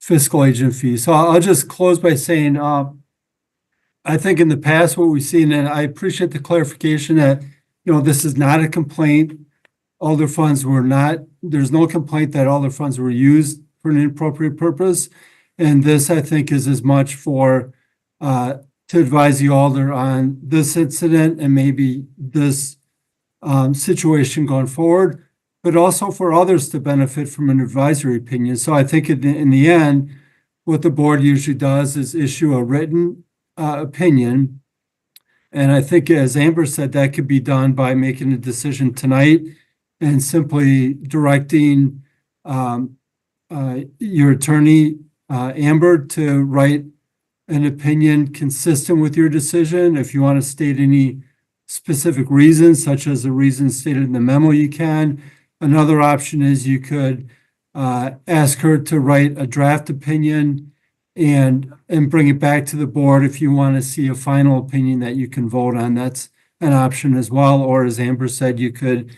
fiscal agent fee. So I'll just close by saying, I think in the past what we've seen, and I appreciate the clarification that, this is not a complaint. Alder funds were not, there's no complaint that alder funds were used for an inappropriate purpose. And this, I think, is as much for, to advise the alder on this incident and maybe this situation going forward, but also for others to benefit from an advisory opinion. So I think in the end, what the board usually does is issue a written opinion. And I think, as Amber said, that could be done by making a decision tonight and simply directing your attorney, Amber, to write an opinion consistent with your decision. If you want to state any specific reasons, such as the reasons stated in the memo, you can. Another option is you could ask her to write a draft opinion and bring it back to the board if you want to see a final opinion that you can vote on. That's an option as well. Or as Amber said, you could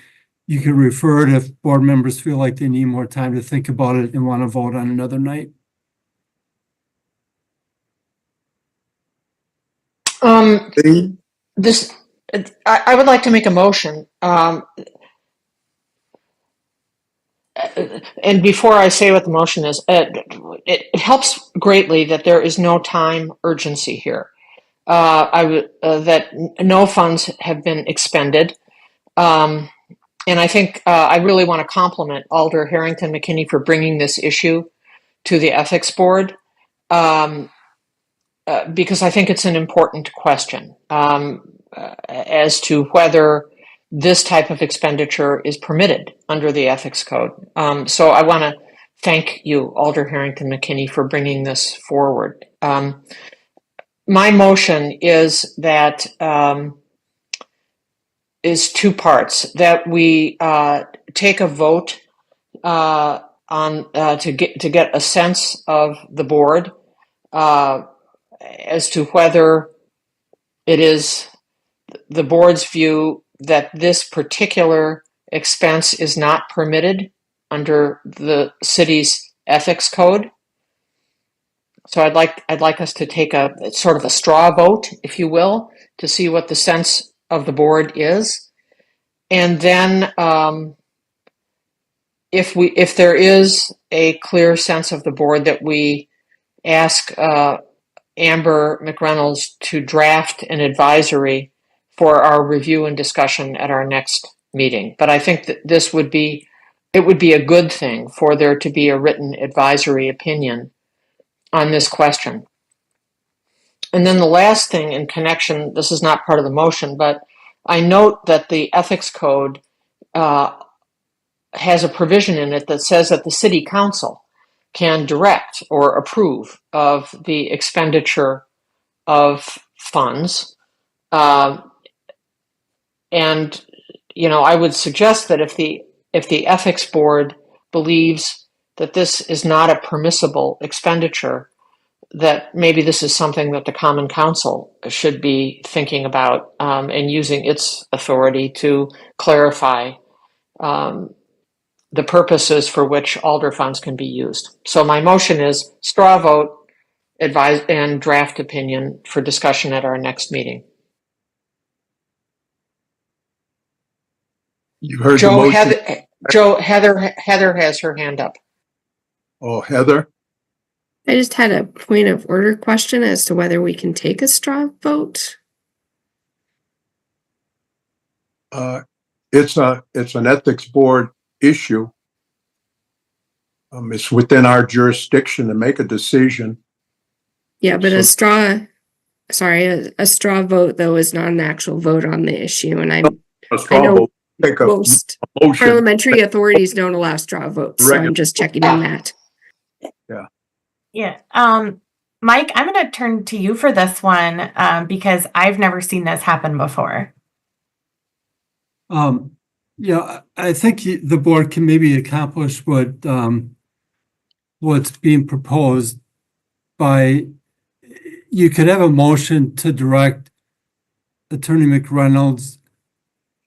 refer it if board members feel like they need more time to think about it and want to vote on another night. Lee? This, I would like to make a motion. And before I say what the motion is, it helps greatly that there is no time urgency here. That no funds have been expended. And I think I really want to compliment Alder Harrington McKinney for bringing this issue to the ethics board, because I think it's an important question as to whether this type of expenditure is permitted under the ethics code. So I want to thank you, Alder Harrington McKinney, for bringing this forward. My motion is that is two parts: that we take a vote to get a sense of the board as to whether it is the board's view that this particular expense is not permitted under the city's ethics code. So I'd like us to take a sort of a straw vote, if you will, to see what the sense of the board is. And then if there is a clear sense of the board, that we ask Amber McReynolds to draft an advisory for our review and discussion at our next meeting. But I think that it would be a good thing for there to be a written advisory opinion on this question. And then the last thing in connection, this is not part of the motion, but I note that the ethics code has a provision in it that says that the city council can direct or approve of the expenditure of funds. And, you know, I would suggest that if the ethics board believes that this is not a permissible expenditure, that maybe this is something that the Common Council should be thinking about and using its authority to clarify the purposes for which Alder funds can be used. So my motion is straw vote, advise, and draft opinion for discussion at our next meeting. You heard the motion. Heather has her hand up. Oh, Heather? I just had a point of order question as to whether we can take a straw vote. It's an ethics board issue. It's within our jurisdiction to make a decision. Yeah, but So- a straw vote though is not an actual vote on the issue, and A straw know vote, take a most motion. parliamentary authorities don't allow straw votes, so I'm just checking on that. Yeah. Mike, I'm going to turn to you for this one because I've never seen this happen before. Yeah, I think the board can maybe accomplish what's being proposed by, you could have a motion to direct Attorney McReynolds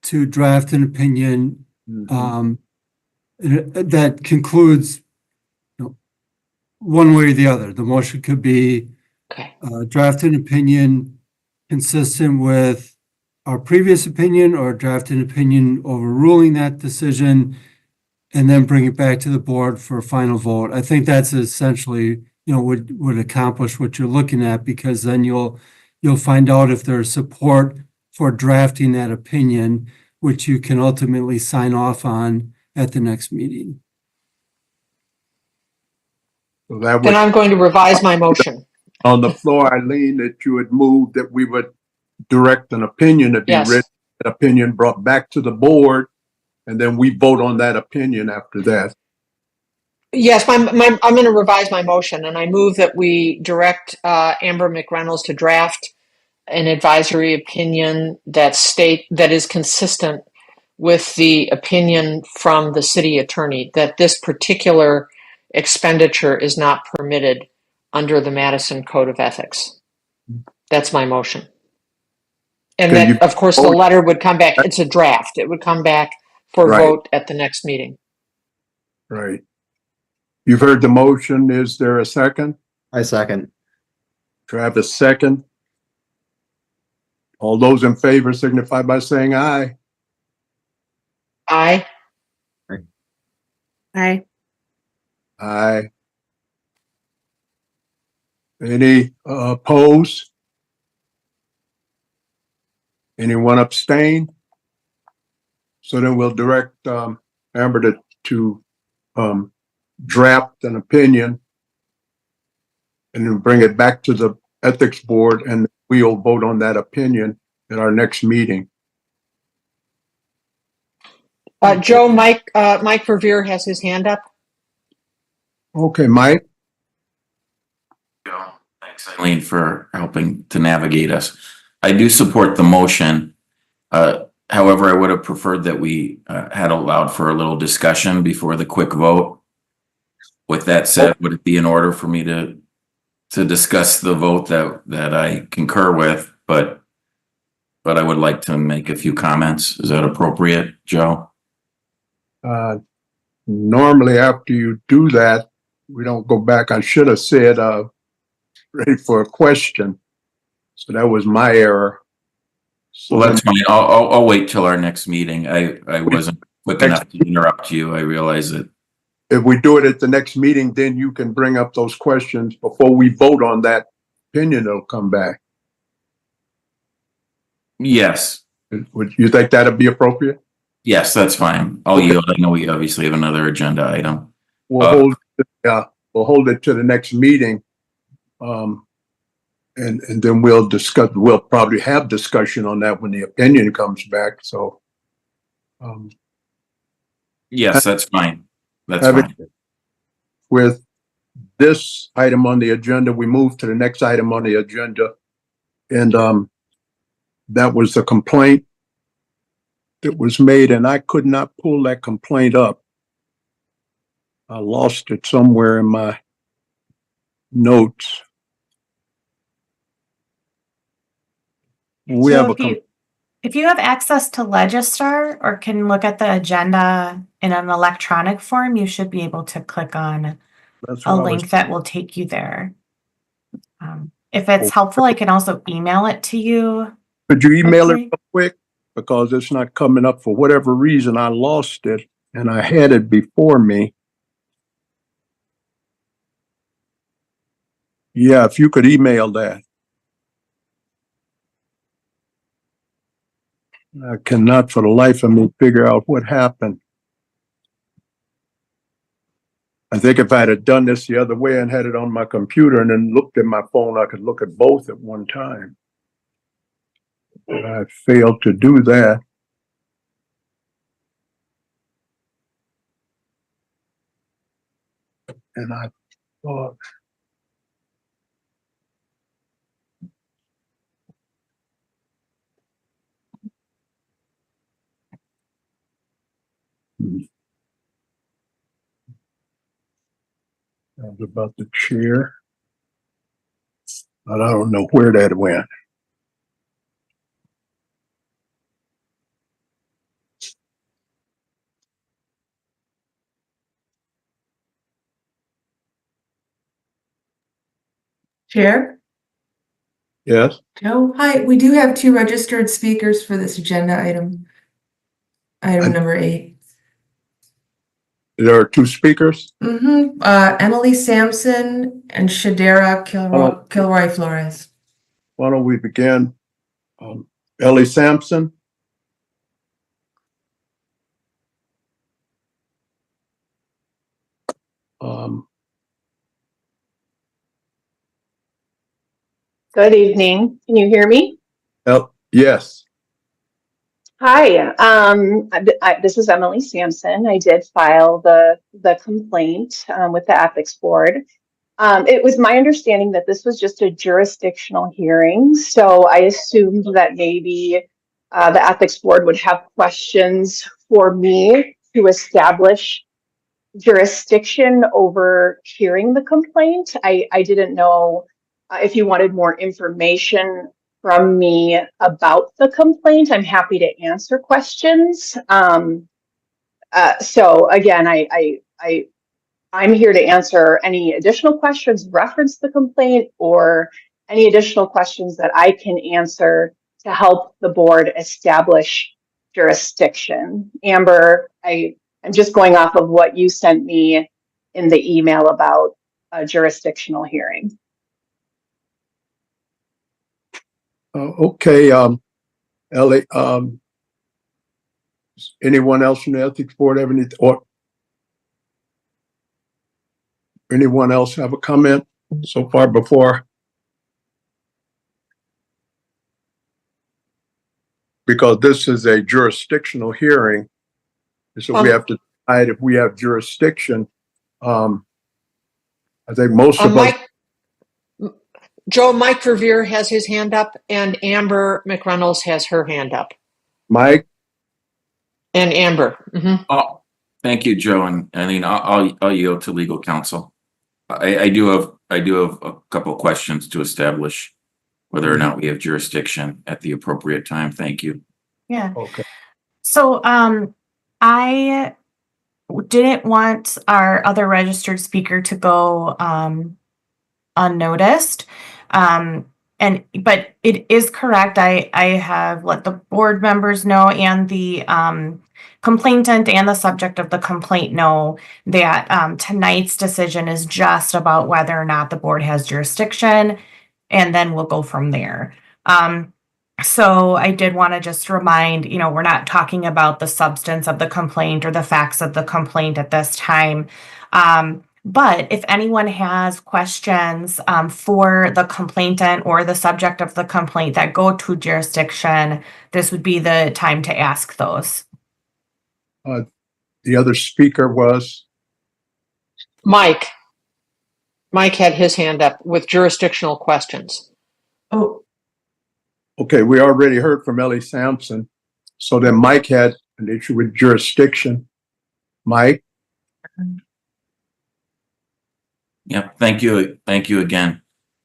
to draft an opinion that concludes, you know, one way or the other. The motion could be draft an opinion consistent with our previous opinion, or draft an opinion overruling that decision, and then bring it back to the board for a final vote. I think that's essentially, you know, would accomplish what you're looking at, because then you'll find out if there's support for drafting that opinion, which you can ultimately sign off on at the next meeting. So that Then would, I'm going to revise my motion. on the floor, Eileen, that you would move that we would direct an opinion to be Yes. written, an opinion brought back to the board, and then we vote on that opinion after that. Yes, I'm going to revise my motion, and I move that we direct Amber McReynolds to draft an advisory opinion that is consistent with the opinion from the city attorney that this particular expenditure is not permitted under the Madison Code of Ethics. That's my motion. And Can then, you- of course, the letter would come back. It's a draft. It would come back for Right. vote at the next meeting. Right. You've heard the motion. Is there a second? I second. Travis, second. All those in favor signify by saying aye. Aye. Aye. Aye. Any opposed? Anyone abstain? So then we'll direct Amber to draft an opinion and then bring it back to the ethics board, and we'll vote on that opinion at our next meeting. Joe, Mike Revere has his hand up. Okay, Mike? Thanks, Eileen, for helping to navigate us. I do support the motion. However, I would have preferred that we had allowed for a little discussion before the quick vote. With that said, would it be in order for me to discuss the vote that I concur with, but I would like to make a few comments. Is that appropriate, Joe? Normally after you do that, we don't go back. I should have said, ready for a question. So that was my error. So Well, that's fine. I'll wait till our next meeting. I wasn't quick enough to interrupt you. I realize it. if we do it at the next meeting, then you can bring up those questions before we vote on that opinion. It'll come back. Yes. Would you think that'd be appropriate? Yes, that's fine. I'll yield. I know we obviously have another agenda item. We'll hold it to the next meeting. And then we'll discuss, we'll probably have discussion on that when the opinion comes back. So, Yes, that's fine. That's have it- fine. with this item on the agenda, we move to the next item on the agenda. And, that was the complaint that was made, and I could not pull that complaint up. I lost it somewhere in my notes. We have So a, if you have access to Legistar or can look at the agenda in an electronic form, you should be able to click on that's a what I was, link that will take you there. If it's helpful, I can also email it to you. could you email it Okay. real quick? Because it's not coming up for whatever reason. I lost it and I had it before me. Yeah, if you could email that. I cannot for the life of me figure out what happened. I think if I had done this the other way and had it on my computer and then looked at my phone, I could look at both at one time. But I failed to do that. And I thought, that was about the chair. But I don't know where that went. Chair? Yes, Joe? Hi, we do have 2 registered speakers for this agenda item. Item number 8. there are 2 speakers. Emily Sampson and Shadera Kilroy Flores. Why don't we begin? Ellie Sampson. Good evening. Can you hear me? Yes. Hi, this is Emily Sampson. I did file the complaint with the ethics board. It was my understanding that this was just a jurisdictional hearing, so I assumed that maybe the ethics board would have questions for me to establish jurisdiction over hearing the complaint. I didn't know if you wanted more information from me about the complaint. I'm happy to answer questions. So again, I'm here to answer any additional questions reference the complaint or any additional questions that I can answer to help the board establish jurisdiction. Amber, I'm just going off of what you sent me in the email about a jurisdictional hearing. Okay, Ellie, anyone else from the ethics board have any, or anyone else have a comment so far before? Because this is a jurisdictional hearing, so we have to decide if we have jurisdiction. I think most of us. Mike Revere has his hand up, and Amber McReynolds has her hand up. Mike? And Amber. Oh, thank you, Joe. And I mean, I'll yield to legal counsel. I do have a couple of questions to establish whether or not we have jurisdiction at the appropriate time. Thank you. Yeah. Okay. So, I didn't want our other registered speaker to go, unnoticed. But it is correct. I have let the board members know and the complainant and the subject of the complaint know that tonight's decision is just about whether or not the board has jurisdiction, and then we'll go from there. So I did want to just remind, we're not talking about the substance of the complaint or the facts of the complaint at this time. But if anyone has questions for the complainant or the subject of the complaint that go to jurisdiction, this would be the time to ask those. The other speaker was? Mike. Mike had his hand up with jurisdictional questions. Oh. Okay, we already heard from Ellie Sampson. So then Mike had an issue with jurisdiction. Mike? Yeah, thank you. Thank you again.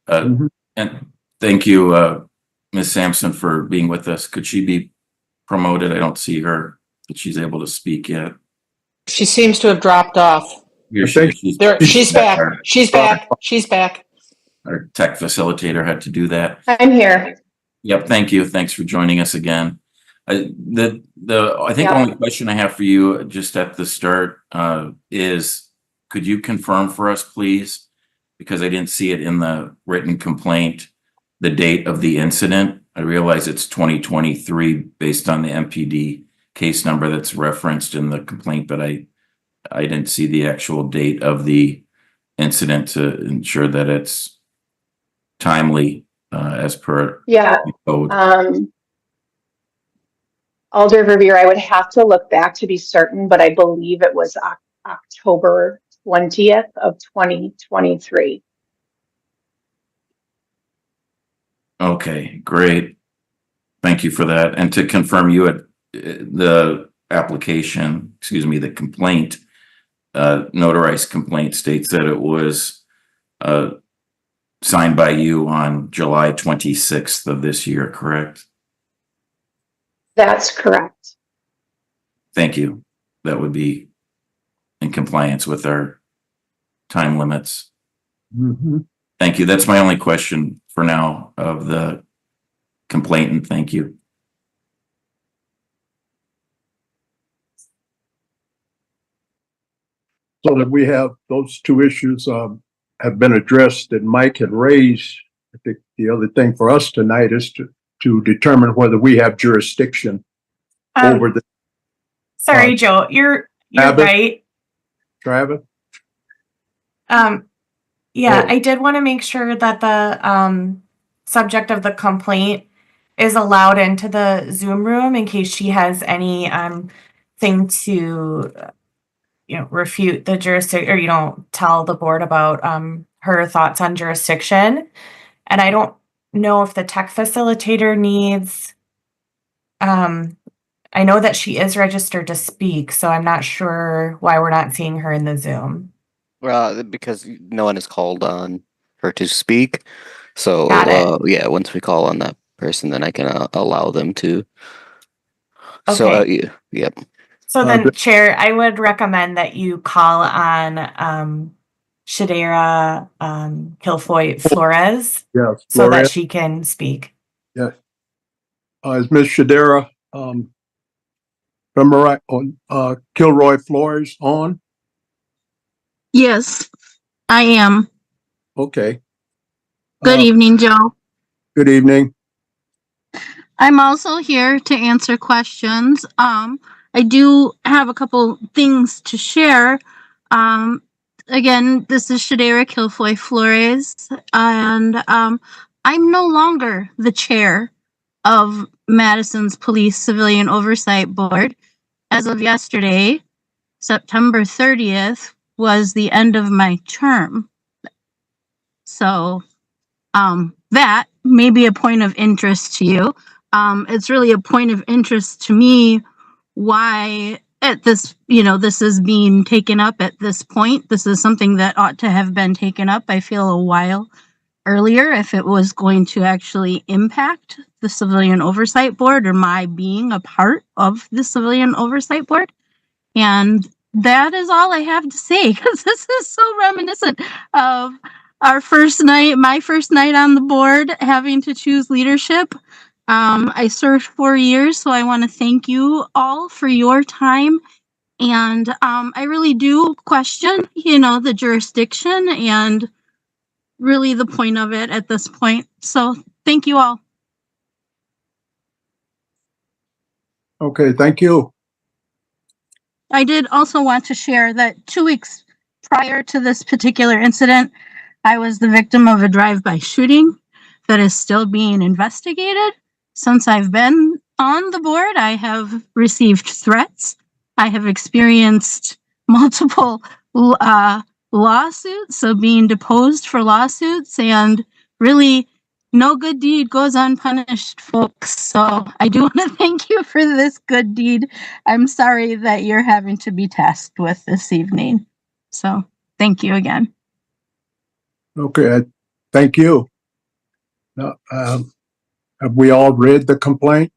And thank you, Ms. Sampson, for being with us. Could she be promoted? I don't see her, but she's able to speak yet. She seems to have dropped off. She's back. She's back. She's back. Our tech facilitator had to do that. I'm here. Yep, thank you. Thanks for joining us again. I think the only question I have for you just at the start is, could you confirm for us, please, because I didn't see it in the written complaint, the date of the incident? I realize it's 2023 based on the MPD case number that's referenced in the complaint, but I didn't see the actual date of the incident to ensure that it's timely as per code. Alder Revere, I would have to look back to be certain, but I believe it was October 20th of 2023. Okay, great. Thank you for that. And to confirm, you had the application, the complaint, notarized complaint states that it was signed by you on July 26th of this year, correct? That's correct. Thank you. That would be in compliance with our time limits. Thank you. That's my only question for now of the complainant. Thank you. So that we have those two issues have been addressed that Mike had raised. I think the other thing for us tonight is to determine whether we have jurisdiction over the. Sorry, Joe, you're Travis? right. Travis? Yeah, I did want to make sure that the subject of the complaint is allowed into the Zoom room in case she has any thing to refute the jurisdiction, or tell the board about her thoughts on jurisdiction. And I don't know if the tech facilitator needs I know that she is registered to speak, so I'm not sure why we're not seeing her in the Zoom. Because no one is called on her to speak. So yeah, once we call on that person, then I can allow them to. Okay. So yep. So then, Chair, I would recommend that you call on Shadera Kilfoy Flores, Yes, so that Flores. she can speak. Yes. Is Ms. Shadera, Kilroy Flores on? Yes, I am. Okay. Good evening, Joe. Good evening. I'm also here to answer questions. I do have a couple things to share. Again, this is Shadera Kilfoy Flores, and I'm no longer the chair of Madison's Police Civilian Oversight Board. As of yesterday, September 30th was the end of my term. So that may be a point of interest to you. It's really a point of interest to me why at this, this is being taken up at this point. This is something that ought to have been taken up, I feel, a while earlier if it was going to actually impact the Civilian Oversight Board or my being a part of the Civilian Oversight Board. And that is all I have to say, because this is so reminiscent of our first night, my first night on the board, having to choose leadership. I served 4 years, so I want to thank you all for your time. And I really do question, the jurisdiction and really the point of it at this point. So thank you all. Okay, thank you. I did also want to share that 2 weeks prior to this particular incident, I was the victim of a drive-by shooting that is still being investigated. Since I've been on the board, I have received threats. I have experienced multiple lawsuits, so being deposed for lawsuits, and really no good deed goes unpunished, folks. So I do want to thank you for this good deed. I'm sorry that you're having to be tasked with this evening. So thank you again. Okay, thank you. Now, have we all read the complaint?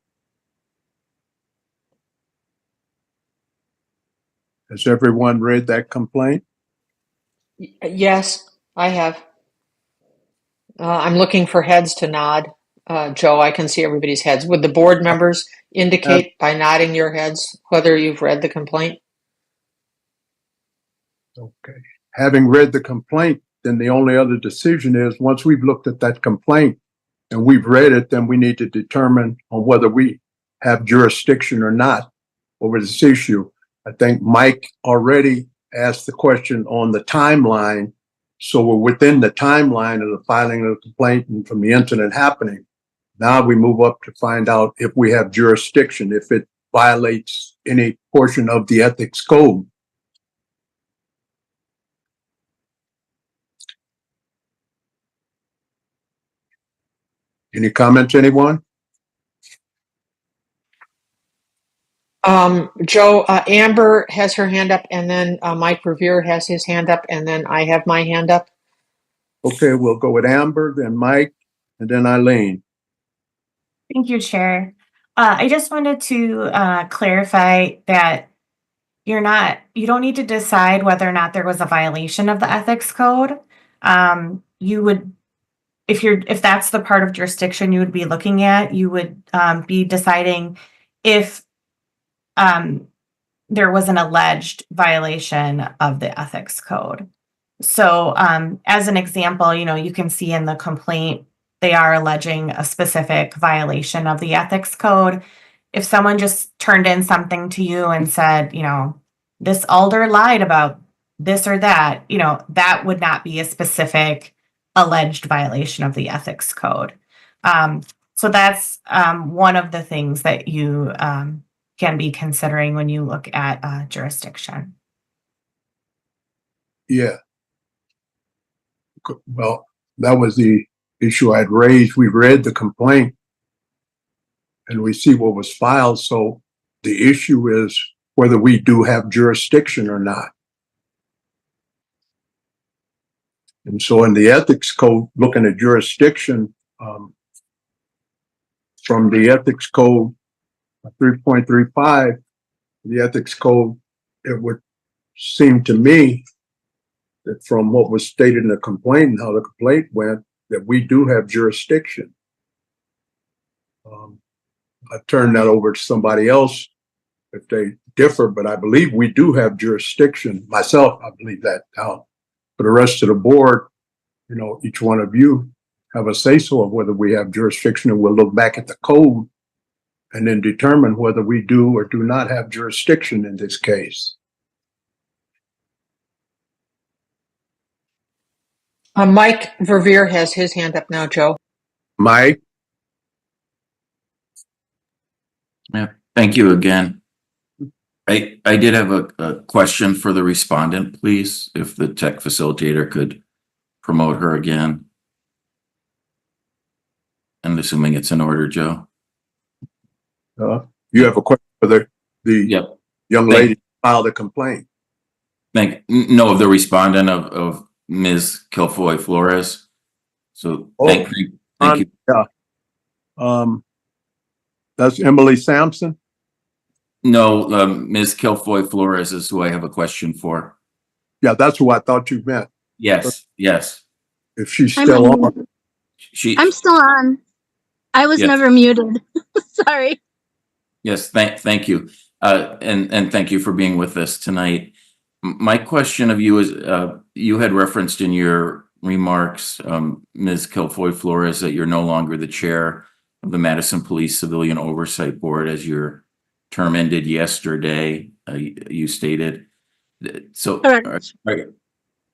Has everyone read that complaint? Yes, I have. I'm looking for heads to nod. Joe, I can see everybody's heads. Would the board members indicate by nodding your heads whether you've read the complaint? Okay. Having read the complaint, then the only other decision is once we've looked at that complaint and we've read it, then we need to determine on whether we have jurisdiction or not over this issue. I think Mike already asked the question on the timeline. So we're within the timeline of the filing of the complaint and from the incident happening. Now we move up to find out if we have jurisdiction, if it violates any portion of the ethics code. Any comments, anyone? Joe, Amber has her hand up, and then Mike Revere has his hand up, and then I have my hand up. Okay, we'll go with Amber, then Mike, and then Eileen. Thank you, Chair. I just wanted to clarify that you don't need to decide whether or not there was a violation of the ethics code. You would, if that's the part of jurisdiction you would be looking at, you would be deciding if there was an alleged violation of the ethics code. So as an example, you can see in the complaint, they are alleging a specific violation of the ethics code. If someone just turned in something to you and said, this alder lied about this or that, that would not be a specific alleged violation of the ethics code. So that's one of the things that you can be considering when you look at jurisdiction. Yeah. Well, that was the issue I'd raised. We read the complaint and we see what was filed. So the issue is whether we do have jurisdiction or not. And so in the ethics code, looking at jurisdiction, from the ethics code 3.35, the ethics code, it would seem to me that from what was stated in the complaint and how the complaint went, that we do have jurisdiction. turn that over to somebody else if they differ, but I believe we do have jurisdiction. Myself, I believe that. Now, for the rest of the board, you know, each one of you have a say-so of whether we have jurisdiction, and we'll look back at the code and then determine whether we do or do not have jurisdiction in this case. Mike Verveer has his hand up now, Joe. Mike? Yeah, thank you again. I did have a question for the respondent, please, if the tech facilitator could promote her again. And assuming it's in order, Joe. You have a question for the Yep. young lady who filed a complaint? No, the respondent of Ms. Kilfoy Flores. So thank you. Yeah. That's Emily Sampson? No, Ms. Kilfoy Flores is who I have a question for. Yeah, that's who I thought you meant. Yes, yes. If she's still on. I'm still on. I was Yes. never muted. Sorry. Yes, thank you. And thank you for being with us tonight. My question of you is, you had referenced in your remarks, Ms. Kilfoy Flores, that you're no longer the chair of the Madison Police Civilian Oversight Board, as your term ended yesterday, you stated. So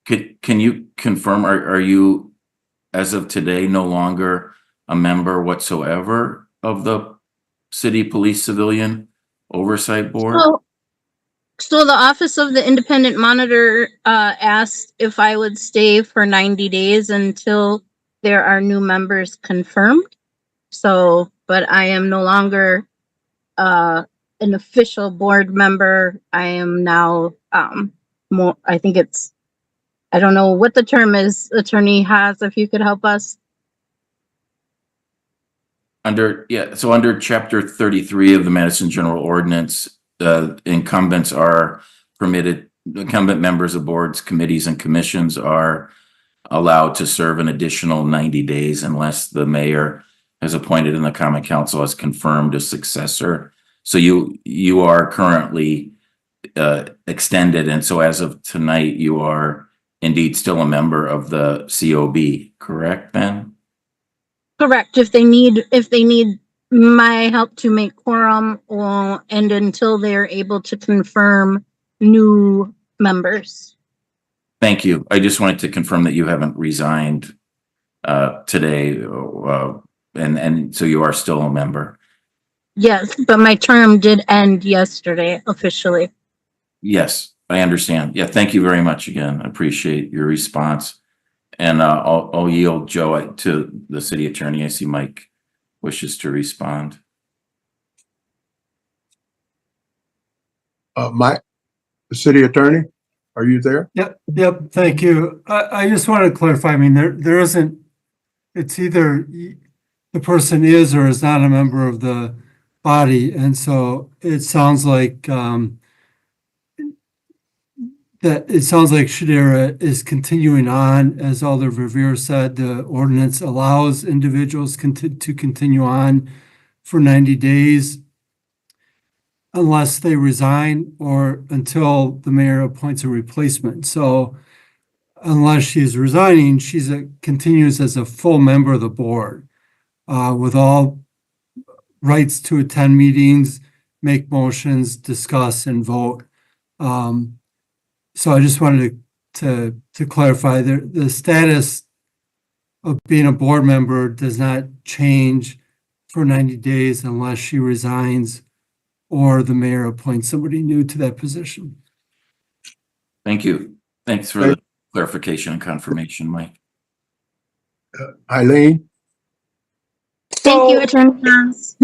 can you confirm, are you, as of today, no longer a member whatsoever of the City Police Civilian Oversight Board? So the Office of the Independent Monitor asked if I would stay for 90 days until there are new members confirmed. So, but I am no longer an official board member. I am now more, I think it's, I don't know what the term is, Attorney Haas, if you could help us. Under chapter 33 of the Madison General Ordinance, incumbent members of boards, committees, and commissions are allowed to serve an additional 90 days unless the mayor has appointed and the common council has confirmed a successor. So you are currently extended, and so as of tonight, you are indeed still a member of the COB, correct, Ben? Correct. If they need my help to make quorum, and until they're able to confirm new members. Thank you. I just wanted to confirm that you haven't resigned today, and so you are still a member. Yes, but my term did end yesterday officially. Yes, I understand. Yeah, thank you very much again. I appreciate your response. And I'll yield, Joe, to the city attorney. I see Mike wishes to respond. Mike, the city attorney, are you there? Yep, thank you. I just want to clarify, I mean, there isn't, it's either the person is or is not a member of the body, and so it sounds like Shadera is continuing on. As Alder Verveer said, the ordinance allows individuals to continue on for 90 days unless they resign or until the mayor appoints a replacement. So unless she's resigning, continues as a full member of the board with all rights to attend meetings, make motions, discuss, and vote. So I just wanted to clarify the status of being a board member does not change for 90 days unless she resigns or the mayor appoints somebody new to that position. Thank you. Thanks for the clarification and confirmation, Mike. Eileen? Thank you, Attorney Haas.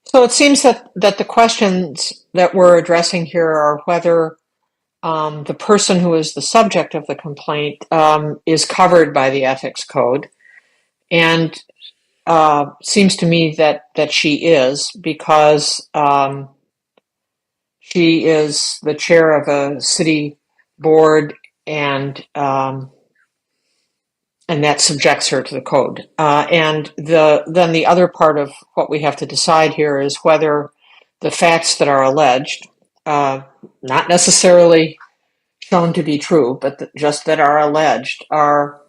So it seems that the questions that we're addressing here are whether the person who is the subject of the complaint is covered by the ethics code, and seems to me that she is, because she is the chair of a city board, and and that subjects her to the code. And then the other part of what we have to decide here is whether the facts that are alleged, not necessarily shown to be true, but just that are alleged, are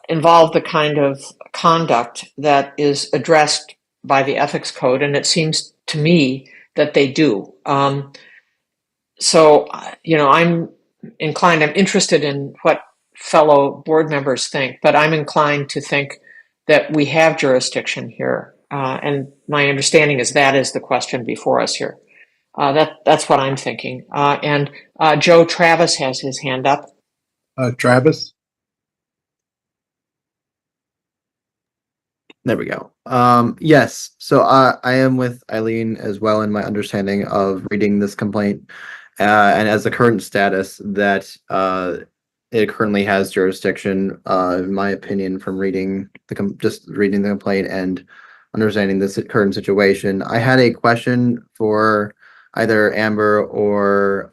involve the kind of conduct that is addressed by the ethics code, and it seems to me that they do. So, I'm interested in what fellow board members think, but I'm inclined to think that we have jurisdiction here. And my understanding is that is the question before us here. That's what I'm thinking. And Joe Travis has his hand up. Travis? There we go. Yes, so I am with Eileen as well in my understanding of reading this complaint. And as the current status that it currently has jurisdiction, in my opinion, from reading just reading the complaint and understanding this current situation. I had a question for either Amber or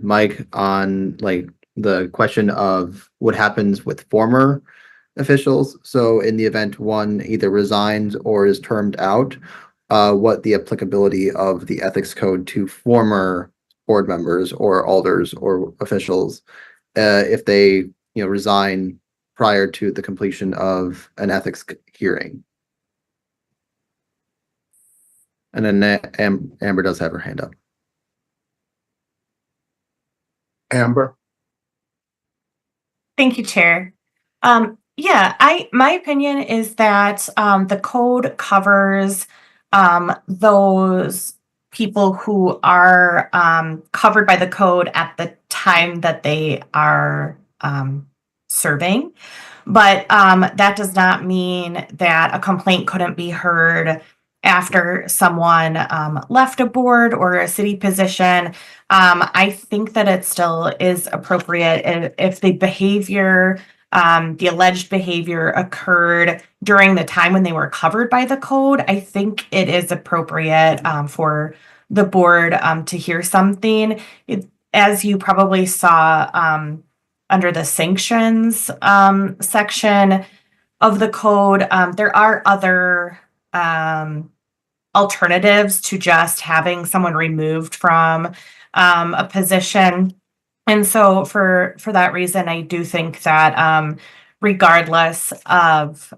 Mike on like the question of what happens with former officials. So in the event one either resigns or is termed out, what the applicability of the ethics code to former board members or alders or officials, if they resign prior to the completion of an ethics hearing. And then Amber does have her hand up. Amber? Thank you, Chair. My opinion is that the code covers those people who are covered by the code at the time that they are serving. But that does not mean that a complaint couldn't be heard after someone left a board or a city position. I think that it still is appropriate if the behavior, the alleged behavior occurred during the time when they were covered by the code. I think it is appropriate for the board to hear something. As you probably saw under the sanctions section of the code, there are other alternatives to just having someone removed from a position. And so for that reason, I do think that regardless of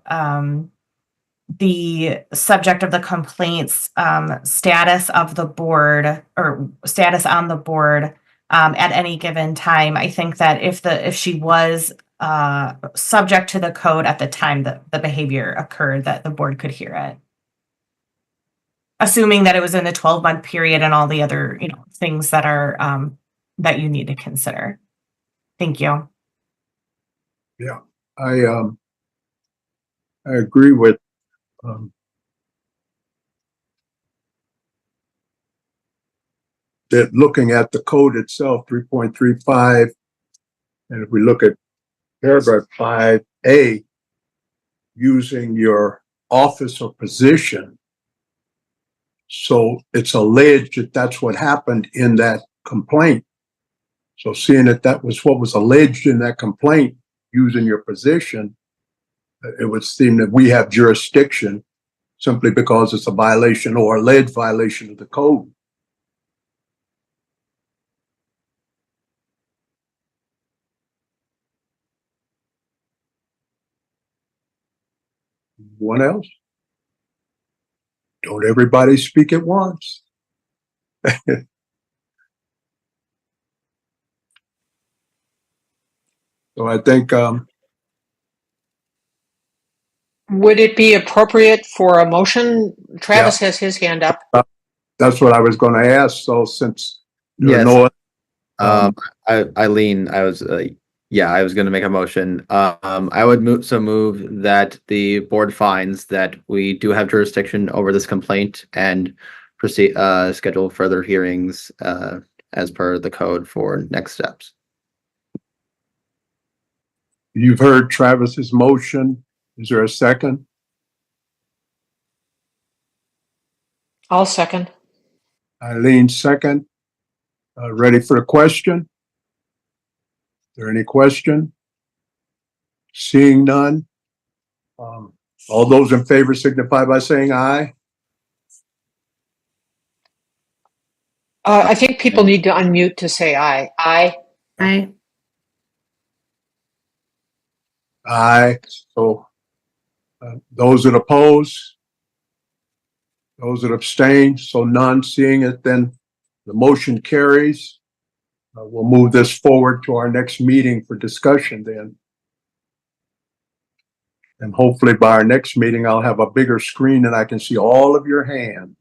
the subject of the complaints, status of the board or status on the board at any given time, I think that if she was subject to the code at the time that the behavior occurred, that the board could hear it. Assuming that it was in the 12-month period and all the other, things that are that you need to consider. Thank you. Yeah, I agree with that looking at the code itself, 3.35, and if we look at paragraph 5A, using your office or position. So it's alleged that that's what happened in that complaint. So seeing that was what was alleged in that complaint, using your position, it would seem that we have jurisdiction simply because it's a violation or alleged violation of the code. What else? Don't everybody speak at once. So I think would it be appropriate for a motion? Travis has his hand up. That's what I was going to ask. So since Yes. Eileen, I was going to make a motion. I would move that the board finds that we do have jurisdiction over this complaint and proceed schedule further hearings as per the code for next steps. You've heard Travis's motion. Is there a second? I'll second. Eileen, second. Ready for the question? Is there any question? Seeing none. All those in favor signify by saying aye. I think people need to unmute to say aye. Aye. Aye. Aye. So those that oppose, those that abstain, so none. Seeing it, then the motion carries. We'll move this forward to our next meeting for discussion then. And hopefully by our next meeting, I'll have a bigger screen and I can see all of your hands.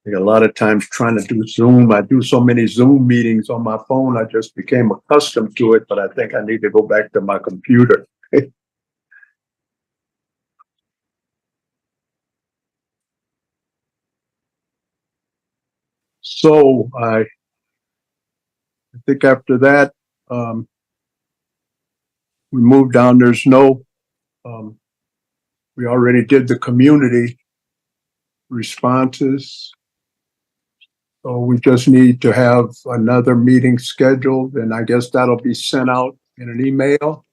I think a lot of times trying to do Zoom, I do so many Zoom meetings on my phone, I just became accustomed to it, but I think I need to go back to my computer. So I think after that, we move down. There's no, we already did the community responses. So we just need to have another meeting scheduled, and I guess that'll be sent out in an email.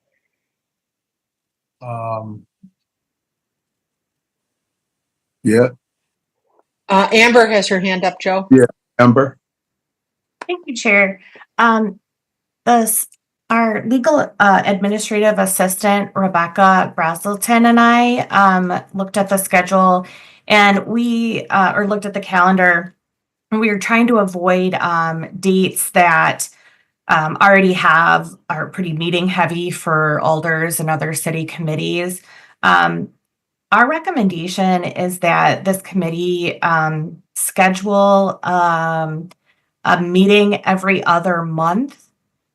Yeah. Amber has her hand up, Joe. Yeah, Amber. Thank you, Chair. Our legal administrative assistant, Rebecca Brazelton, and I looked at the schedule and we looked at the calendar, and we were trying to avoid dates that already are pretty meeting heavy for alders and other city committees. Our recommendation is that this committee schedule a meeting every other month.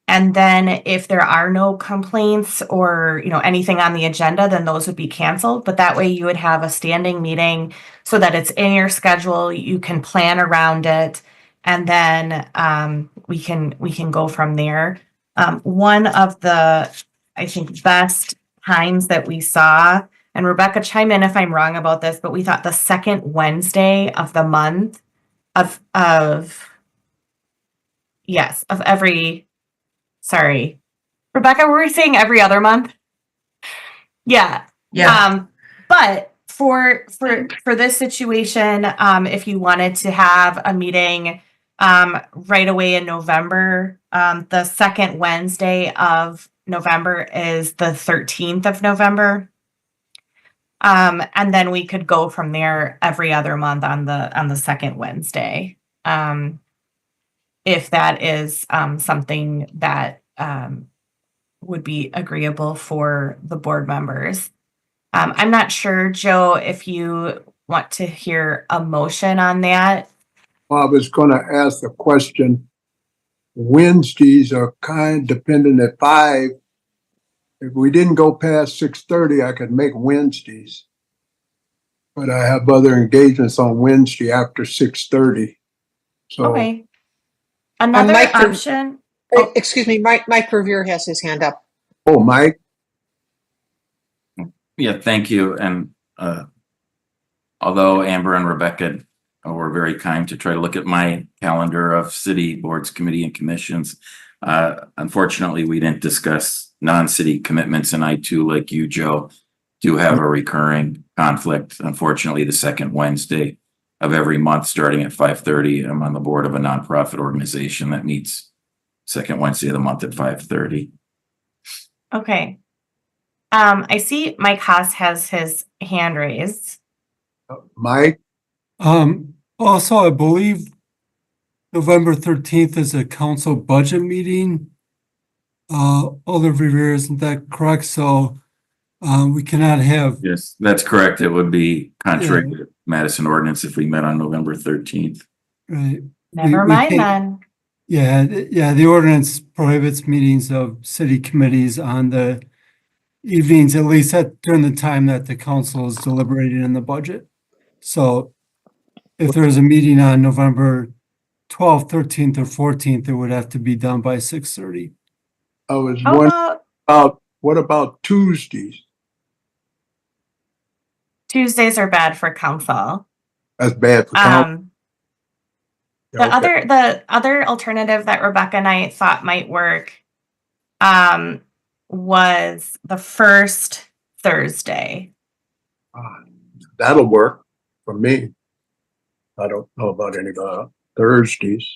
And then if there are no complaints or, anything on the agenda, then those would be canceled. But that way you would have a standing meeting so that it's in your schedule. You can plan around it. And then we can go from there. One of the, I think, best times that we saw, and Rebecca, chime in if I'm wrong about this, but we thought the second Wednesday of the month of every, sorry, Rebecca, were we saying every other month? Yeah. Yeah. But for this situation, if you wanted to have a meeting right away in November, the second Wednesday of November is the 13th of November. And then we could go from there every other month on the second Wednesday. If that is something that would be agreeable for the board members. I'm not sure, Joe, if you want to hear a motion on that. Well, I was going to ask the question. Wednesdays are kind of dependent at 5. If we didn't go past 6:30, I could make Wednesdays. But I have other engagements on Wednesday after 6:30. So Okay. Another option. Excuse me, Mike Revere has his hand up. Oh, Mike. Yeah, thank you. And although Amber and Rebecca were very kind to try to look at my calendar of city boards, committee, and commissions, unfortunately, we didn't discuss non-city commitments, and I too, like you, Joe, do have a recurring conflict. Unfortunately, the second Wednesday of every month, starting at 5:30, I'm on the board of a nonprofit organization that meets second Wednesday of the month at 5:30. Okay. I see Mike Haas has his hand raised. Mike? Also, I believe November 13th is a council budget meeting. Alder Revere, isn't that correct? So we cannot have. Yes, that's correct. It would be contrary to Madison ordinance if we met on November 13th. Right. Never mind then. Yeah, the ordinance prohibits meetings of city committees on the evenings, at least during the time that the council is deliberating in the budget. So if there's a meeting on November 12th, 13th, or 14th, it would have to be done by 6:30. I was wondering what about Tuesdays? Tuesdays are bad for council. That's bad for count. The other alternative that Rebecca and I thought might work was the first Thursday. That'll work for me. I don't know about any Thursdays.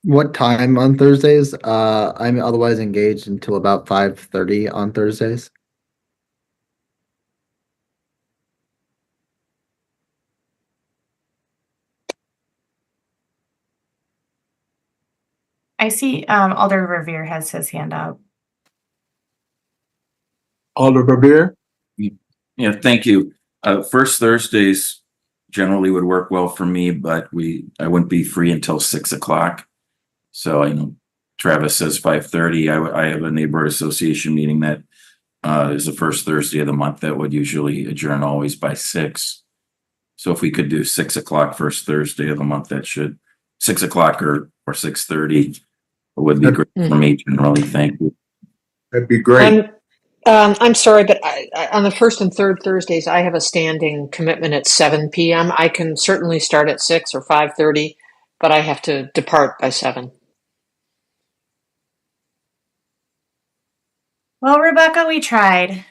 What time on Thursdays? I'm otherwise engaged until about 5:30 on Thursdays. I see Alder Revere has his hand up. Alder Revere? Yeah, thank you. First Thursdays generally would work well for me, but I wouldn't be free until 6 o'clock. So I know Travis says 5:30. I have a neighborhood association meeting that is the first Thursday of the month that would usually adjourn always by 6. So if we could do 6 o'clock first Thursday of the month, that should 6 o'clock or 6:30 would be great for me generally. Thank you. That'd be great. I'm sorry, but I, on the first and third Thursdays, I have a standing commitment at 7 p.m. I can certainly start at 6 or 5:30, but I have to depart by 7. Well, Rebecca, we tried.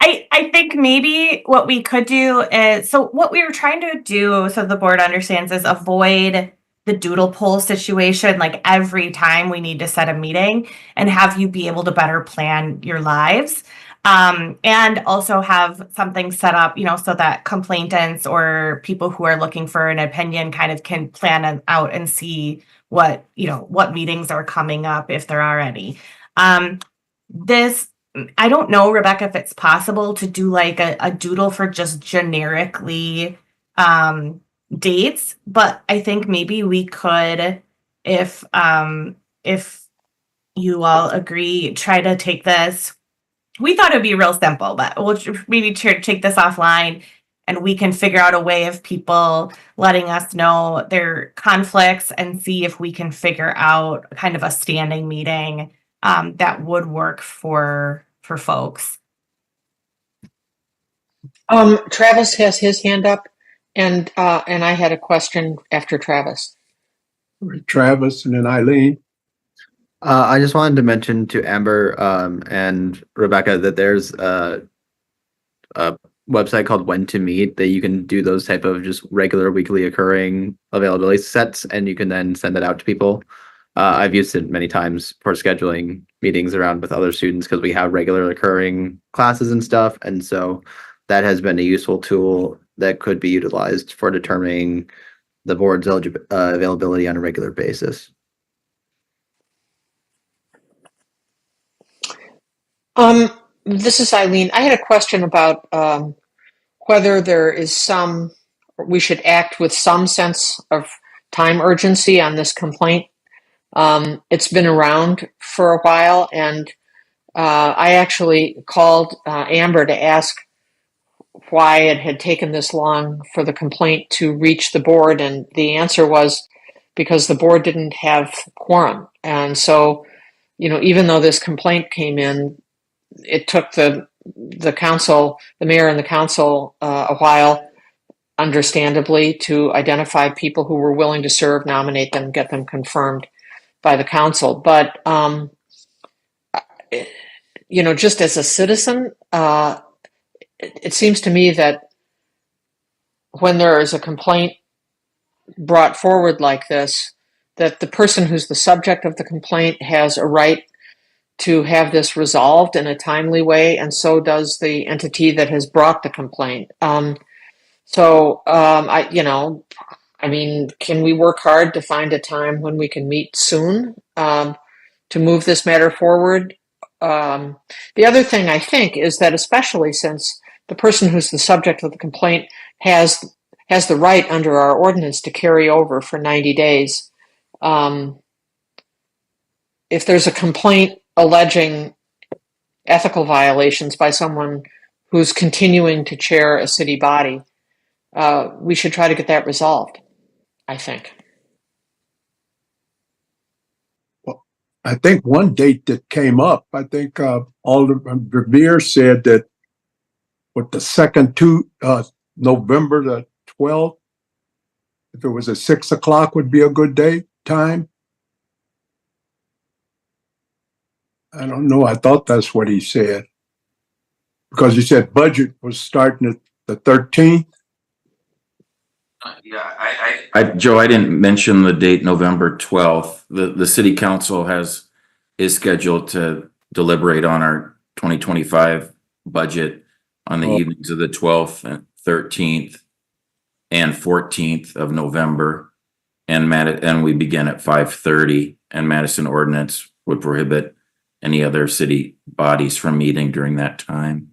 I think maybe what we could do is, so what we were trying to do, so the board understands, is avoid the doodle poll situation. Like every time we need to set a meeting and have you be able to better plan your lives. And also have something set up, so that complainants or people who are looking for an opinion kind of can plan out and see what meetings are coming up if there are any. I don't know, Rebecca, if it's possible to do like a doodle for just generically dates, but I think maybe we could, if you all agree, try to take this. We thought it'd be real simple, but we'll maybe take this offline and we can figure out a way of people letting us know their conflicts and see if we can figure out kind of a standing meeting that would work for folks. Travis has his hand up, and I had a question after Travis. Travis and then Eileen. I just wanted to mention to Amber and Rebecca that there's a website called When to Meet that you can do those type of just regular weekly occurring availability sets, and you can then send that out to people. I've used it many times for scheduling meetings around with other students because we have regular occurring classes and stuff. And so that has been a useful tool that could be utilized for determining the board's availability on a regular basis. This is Eileen. I had a question about whether there is we should act with some sense of time urgency on this complaint. It's been around for a while, and I actually called Amber to ask why it had taken this long for the complaint to reach the board, and the answer was because the board didn't have quorum. And so, even though this complaint came in, it took the council, the mayor and the council, a while, understandably, to identify people who were willing to serve, nominate them, get them confirmed by the council. But just as a citizen, it seems to me that when there is a complaint brought forward like this, that the person who's the subject of the complaint has a right to have this resolved in a timely way, and so does the entity that has brought the complaint. Can we work hard to find a time when we can meet soon to move this matter forward? The other thing I think is that, especially since the person who's the subject of the complaint has the right under our ordinance to carry over for 90 days, if there's a complaint alleging ethical violations by someone who's continuing to chair a city body, we should try to get that resolved, I think. Well, I think one date that came up, I think Alderman Revere said that what the November the 12th. If it was at 6 o'clock would be a good time. I don't know. I thought that's what he said. Because he said budget was starting at the 13th. Yeah, Joe, I didn't mention the date, November 12th. The city council is scheduled to deliberate on our 2025 budget on the evenings of the 12th and 13th and 14th of November. And we begin at 5:30, and Madison ordinance would prohibit any other city bodies from meeting during that time.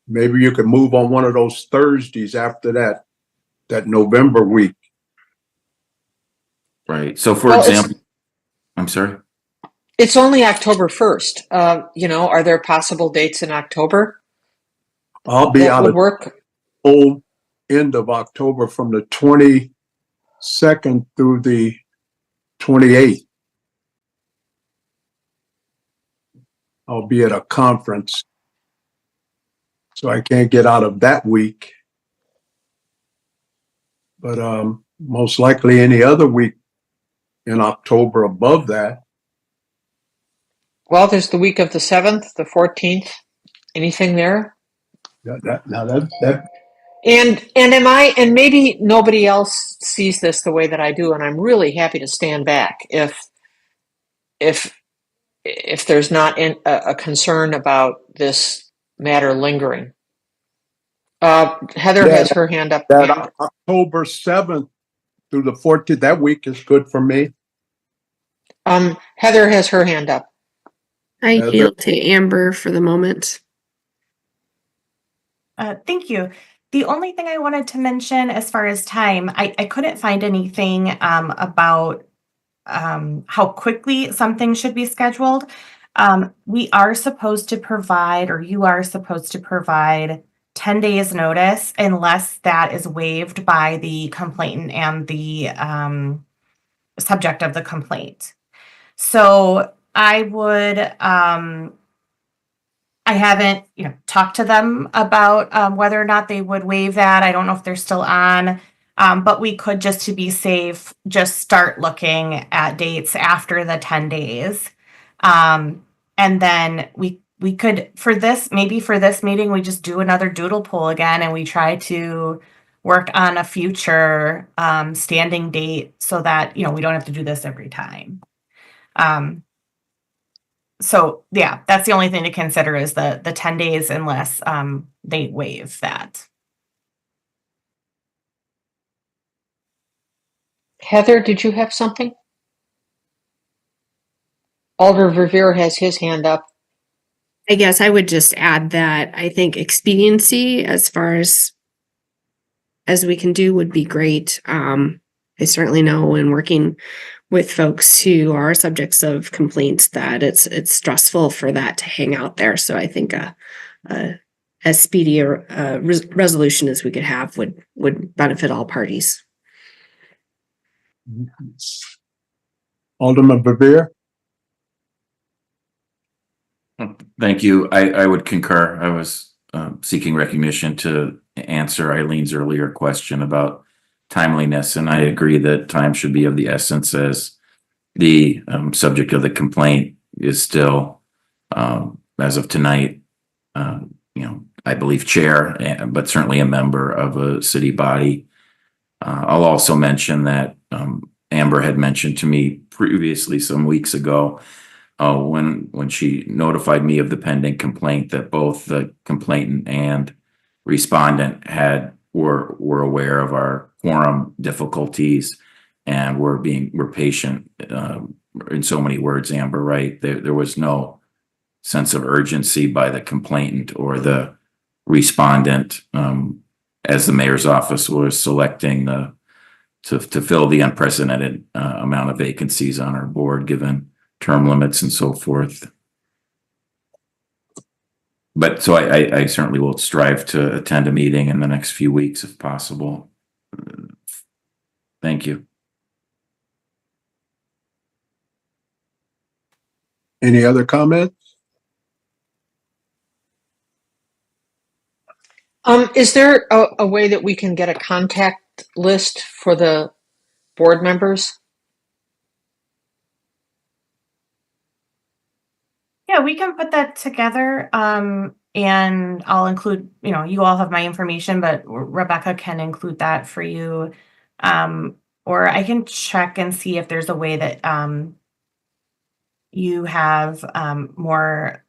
Maybe you could move on one of those Thursdays after that November week. Right. So for Well, example, I'm sorry. It's only October 1st. Are there possible dates in October? I'll be that out would of work. whole end of October from the 22nd through the 28th. I'll be at a conference. So I can't get out of that week. But most likely any other week in October above that. Well, there's the week of the 7th, the 14th. Anything there? And maybe nobody else sees this the way that I do, and I'm really happy to stand back if there's not a concern about this matter lingering. Heather has her hand up. That October 7th through the 14th, that week is good for me. Heather has her hand up. I yield to Amber for the moment. Thank you. The only thing I wanted to mention as far as time, I couldn't find anything about how quickly something should be scheduled. We are supposed to provide, or you are supposed to provide 10 days notice unless that is waived by the complainant and the subject of the complaint. So I would, I haven't, talked to them about whether or not they would waive that. I don't know if they're still on, but we could, just to be safe, just start looking at dates after the 10 days. And then we could, for this meeting, we just do another doodle poll again, and we try to work on a future standing date so that, we don't have to do this every time. So yeah, that's the only thing to consider is the 10 days unless they waive that. Heather, did you have something? Alder Verveer has his hand up. I guess I would just add that I think expediency as far as we can do would be great. I certainly know when working with folks who are subjects of complaints that it's stressful for that to hang out there. So I think as speedy a resolution as we could have would benefit all parties. Alderman Verveer. Thank you. I would concur. I was seeking recognition to answer Eileen's earlier question about timeliness, and I agree that time should be of the essence as the subject of the complaint is still, as of tonight, I believe chair, but certainly a member of a city body. I'll also mention that Amber had mentioned to me previously some weeks ago when she notified me of the pending complaint that both the complainant and respondent were aware of our quorum difficulties and were patient. In so many words, Amber, right? There was no sense of urgency by the complainant or the respondent as the mayor's office was selecting to fill the unprecedented amount of vacancies on our board, given term limits and so forth. But so I certainly will strive to attend a meeting in the next few weeks if possible. Thank you. Any other comments? Is there a way that we can get a contact list for the board members? Yeah, we can put that together. And I'll include, you all have my information, but Rebecca can include that for you. Or I can check and see if there's a way that you have more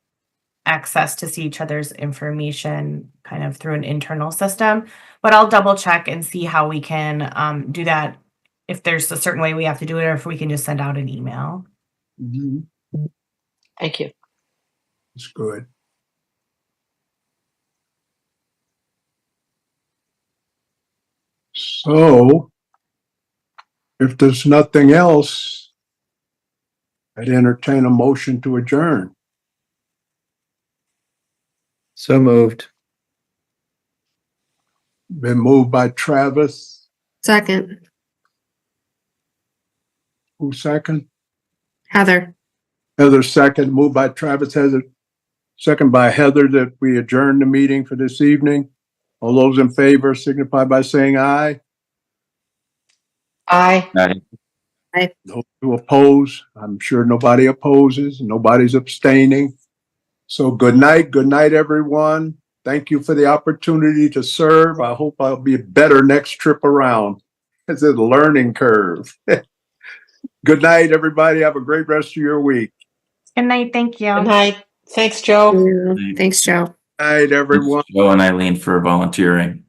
access to see each other's information kind of through an internal system. But I'll double check and see how we can do that. If there's a certain way we have to do it, or if we can just send out an email. Thank you. That's good. So, if there's nothing else, I'd entertain a motion to adjourn. So moved. Been moved by Travis. Second, Who second? Heather. Heather second. Moved by Travis. Heather second by Heather, that we adjourn the meeting for this evening. All those in favor signify by saying aye. Aye. Those who oppose, I'm sure nobody opposes, nobody's abstaining. So good night, everyone. Thank you for the opportunity to serve. I hope I'll be better next trip around. It's a learning curve. Good night, everybody. Have a great rest of your week. Good night. Thank you. Good night. Thanks, Joe. Thanks, Joe. Good night, everyone. Joe and Eileen for volunteering.